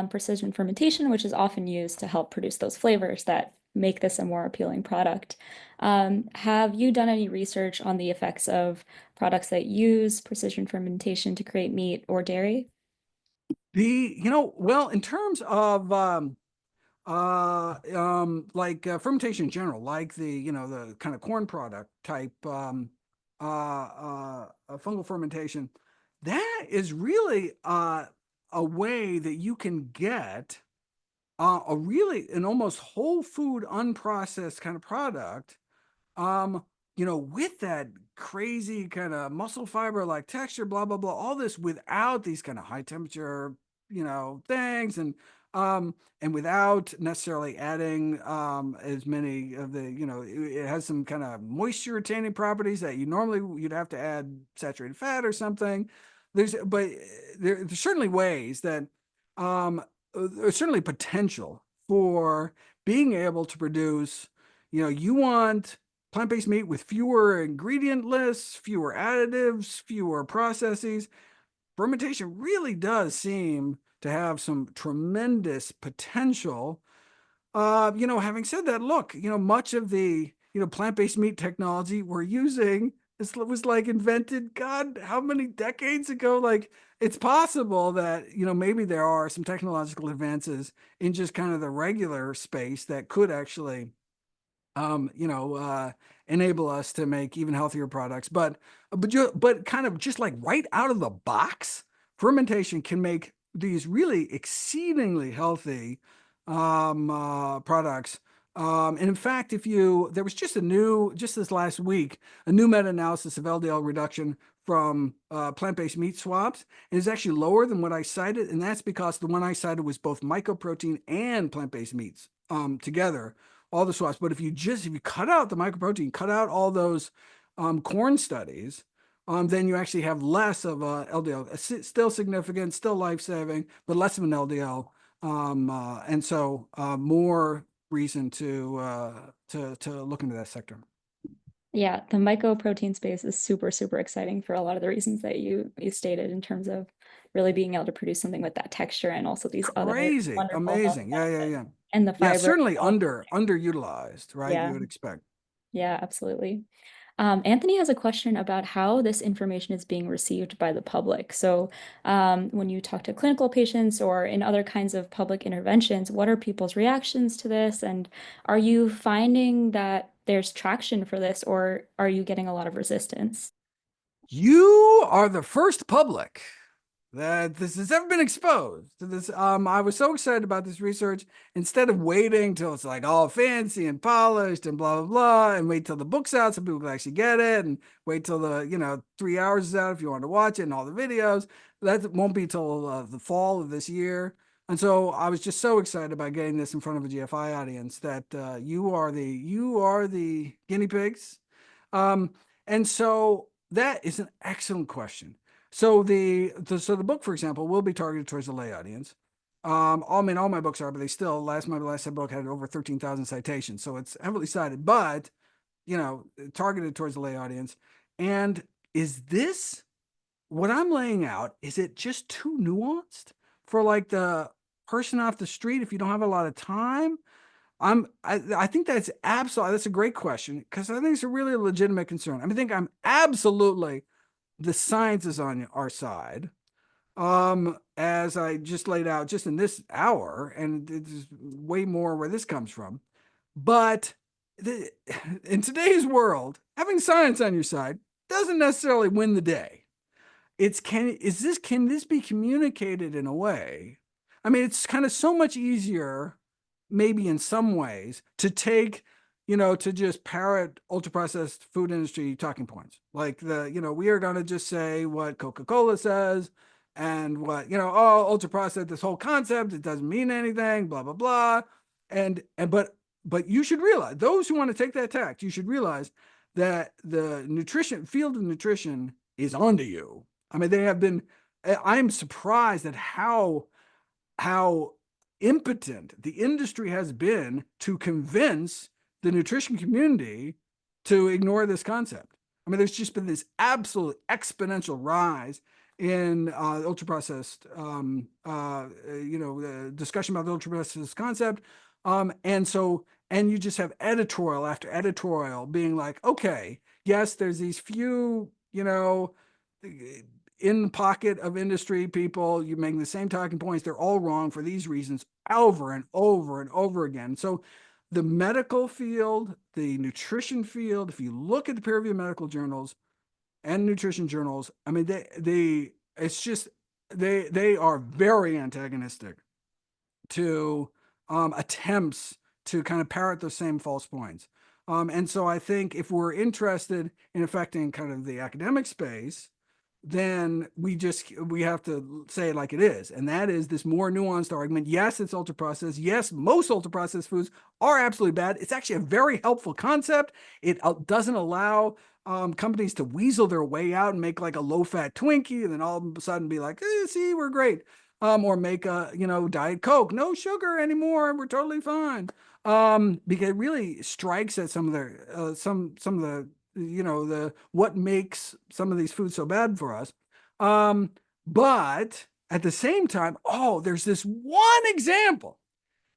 precision fermentation, which is often used to help produce those flavors that make this a more appealing product. Have you done any research on the effects of products that use precision fermentation to create meat or dairy? Well, in terms of fermentation in general, like the kind of corn product type fungal fermentation, that is really a way that you can get an almost whole food unprocessed kind of product, with that crazy kind of muscle fiber like texture, blah, blah, blah, all this without these kind of high temperature, things, and without necessarily adding as many of the, it has some kind of moisture retaining properties that you'd have to add saturated fat or something. there's certainly ways that there's certainly potential for being able to produce, you want plant-based meat with fewer ingredient lists, fewer additives, fewer processes. Fermentation really does seem to have some tremendous potential. Having said that, look, much of the, plant-based meat technology we're using was like invented, God, how many decades ago? Like, it's possible that, maybe there are some technological advances in just kind of the regular space that could actually enable us to make even healthier products. But kind of just like right out of the box, fermentation can make these really exceedingly healthy products. And in fact, there was just this last week, a new meta-analysis of LDL reduction from plant-based meat swabs. And it's actually lower than what I cited. And that's because the one I cited was both mycoprotein and plant-based meats together, all the swabs. But if you cut out the mycoprotein, cut out all those corn studies, then you actually have less of a LDL. Still significant, still life-saving, but less of an LDL. And so more reason to look into that sector. Yeah, the mycoprotein space is super, super exciting for a lot of the reasons that you stated in terms of really being able to produce something with that texture and also these other Crazy, wonderful health amazing. Yeah, yeah, benefits. yeah. And the Yeah, fiber. certainly underutilized, right? Yeah, You would expect. yeah, absolutely. Anthony has a question about how this information is being received by the public. So, when you talk to clinical patients or in other kinds of public interventions, what are people's reactions to this? And are you finding that there's traction for this, or are you getting a lot of resistance? You are the first public that this has ever been exposed to this. I was so excited about this research. Instead of waiting till it's like all fancy and polished and blah, blah, blah, and wait till the book's out so people can actually get it, and wait till the, 3 hours is out if you want to watch it and all the videos. That won't be till the fall of this year. And so I was just so excited about getting this in front of a GFI audience that you are the guinea pigs. Um, and so that is an excellent question. So the book, for example, will be targeted towards the lay audience. I mean, all my books are, but they still my last book had over 13,000 citations, so it's heavily cited, but targeted towards the lay audience. And is this what I'm laying out? Is it just too nuanced for like the person off the street if you don't have a lot of time? I think that's a great question because I think it's a really legitimate concern. I think I'm absolutely the science is on our side, as I just laid out just in this hour, and it's way more where this comes from. But in today's world, having science on your side doesn't necessarily win the day. Can this be communicated in a way? I mean, it's kind of so much easier, maybe in some ways, to take, to just parrot ultra processed food industry talking points. Like we are going to just say what Coca-Cola says and what, oh, ultra processed, this whole concept, it doesn't mean anything, blah, blah, blah. But you should realize, those who want to take that tact, you should realize that the field of nutrition is onto you. I mean, I'm surprised at how impotent the industry has been to convince the nutrition community to ignore this concept. I mean, there's just been this absolute exponential rise in ultra processed, discussion about the ultra processed concept. And you just have editorial after editorial being like, okay, yes, there's these few, in pocket of industry people, you're making the same talking points. They're all wrong for these reasons over and over and over again. So the medical field, the nutrition field, if you look at the peer-reviewed medical journals and nutrition journals, I mean, they are very antagonistic to attempts to kind of parrot those same false points. And so I think if we're interested in affecting kind of the academic space, then we have to say it like it is. And that is this more nuanced argument. Yes, it's ultra processed. Yes, most ultra processed foods are absolutely bad. It's actually a very helpful concept. It doesn't allow companies to weasel their way out and make like a low fat Twinkie and then all of a sudden be like, see, we're great. Or make a, Diet Coke, no sugar anymore. We're totally fine. Because it really strikes at some of the what makes some of these foods so bad for us. But at the same time, there's this one example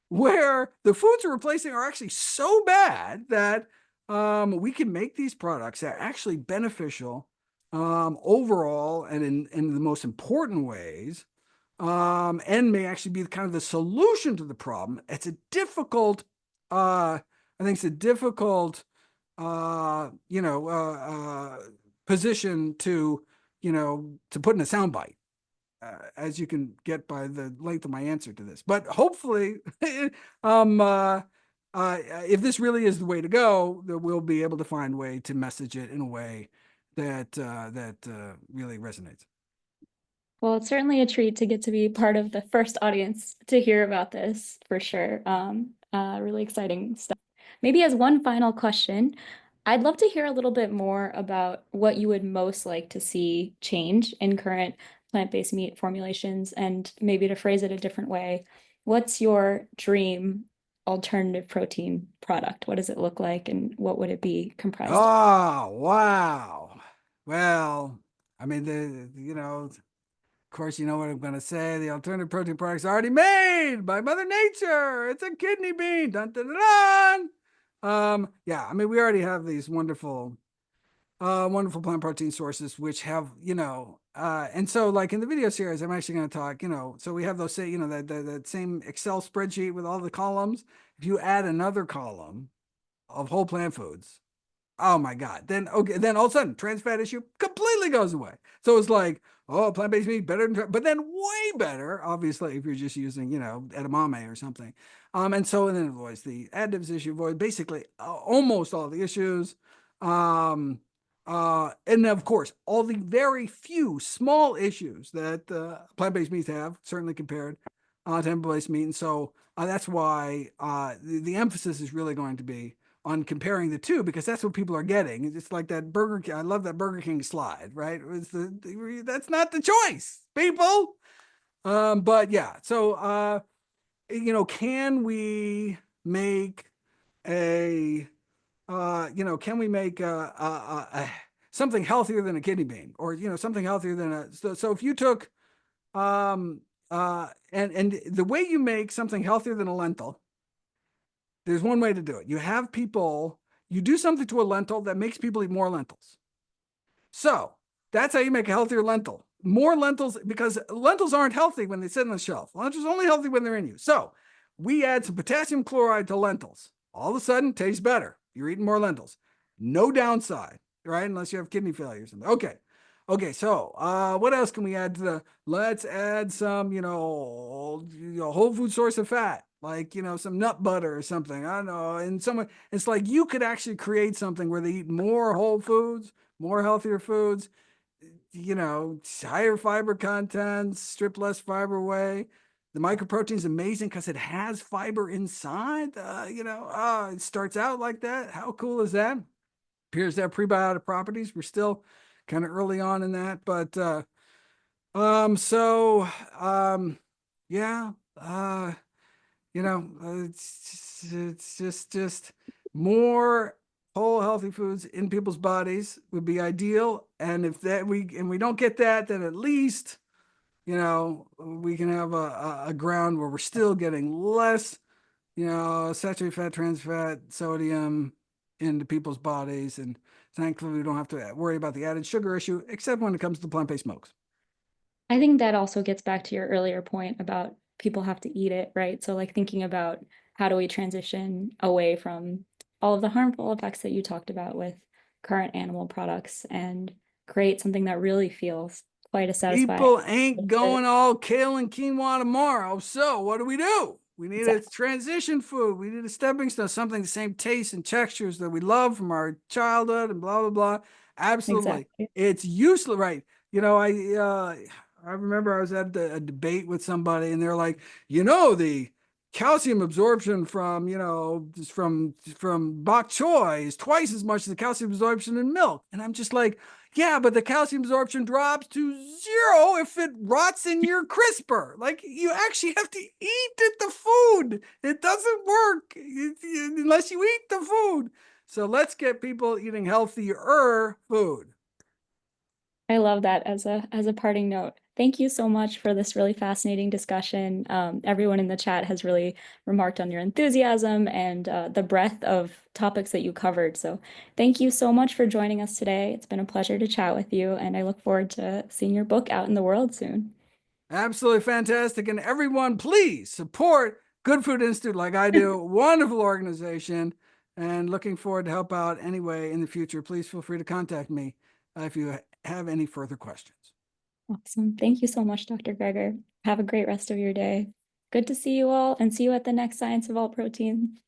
where the foods we're replacing are actually so bad that we can make these products that are actually beneficial overall and in the most important ways, and may actually be kind of the solution to the problem. It's a difficult, I think it's a difficult position to put in a soundbite, as you can get by the length of my answer to this. But hopefully, if this really is the way to go, that we'll be able to find a way to message it in a way that really resonates. Well, it's certainly a treat to get to be part of the first audience to hear about this for sure. Really exciting stuff. Maybe as one final question, I'd love to hear a little bit more about what you would most like to see change in current plant-based meat formulations, and maybe to phrase it a different way, what's your dream alternative protein product? What does it look like, and what would it be comprised of? Oh, wow. Well, I mean, of course, you know what I'm going to say. The alternative protein products are already made by Mother Nature. It's a kidney bean. Dun, dun, dun, dun. Yeah, I mean, we already have these wonderful plant protein sources, which have, and so like in the video series, I'm actually going to talk, so we have those, that same Excel spreadsheet with all the columns. If you add another column of whole plant foods, oh my God. Then all of a sudden trans fat issue completely goes away. So it's like, plant-based meat better but then way better, obviously, if you're just using, edamame or something. And then it avoids the additives issue, avoid basically almost all the issues. And of course, all the very few small issues that plant-based meats have, certainly compared to animal-based meat. And so that's why the emphasis is really going to be on comparing the two, because that's what people are getting. It's like that Burger King. I love that Burger King slide, right? That's not the choice, people. But yeah, so can we make a something healthier than a kidney bean, or something healthier than so if you took and the way you make something healthier than a lentil, there's one way to do it. You do something to a lentil that makes people eat more lentils. So that's how you make a healthier lentil. More lentils, because lentils aren't healthy when they sit on the shelf. Lentils are only healthy when they're in you. So we add some potassium chloride to lentils. All of a sudden, tastes better. You're eating more lentils. No downside, right? Unless you have kidney failure or something. Okay, so what else can we add to let's add some, whole food source of fat, like, some nut butter or something. I don't know. And it's like you could actually create something where they eat more whole foods, more healthier foods, higher fiber content, strip less fiber away. The microprotein is amazing because it has fiber inside. It starts out like that. How cool is that? Appears to have prebiotic properties. We're still kind of early on in that, but yeah, it's just more whole healthy foods in people's bodies would be ideal. And if we don't get that, then at least we can have a ground where we're still getting less saturated fat, trans fat, sodium into people's bodies. And thankfully, we don't have to worry about the added sugar issue, except when it comes to plant-based smokes. I think that also gets back to your earlier point about people have to eat it, right? So like thinking about how do we transition away from all of the harmful effects that you talked about with current animal products and create something that really feels quite as satisfying. People ain't going all kale and quinoa tomorrow. So what do? We need a transition food. We need a stepping stone, something the same taste and textures that we love from our childhood and blah, blah, blah. Absolutely. Exactly. It's useless, right? I remember I was at a debate with somebody, and they're like, the calcium absorption from just from bok choy is twice as much as the calcium absorption in milk, and I'm just like, yeah, but the calcium absorption drops to zero if it rots in your crisper. Like, you actually have to eat the food. It doesn't work unless you eat the food. So let's get people eating healthier food. I love that as a parting note. Thank you so much for this really fascinating discussion. Everyone in the chat has really remarked on your enthusiasm and the breadth of topics that you covered. So thank you so much for joining us today. It's been a pleasure to chat with you, and I look forward to seeing your book out in the world soon. Absolutely fantastic. And everyone, please support Good Food Institute like I do. Wonderful organization. And looking forward to help out anyway in the future. Please feel free to contact me if you have any further questions. Awesome. Thank you so much, Dr. Greger. Have a great rest of your day. Good to see you all, and see you at the next Science of All Protein.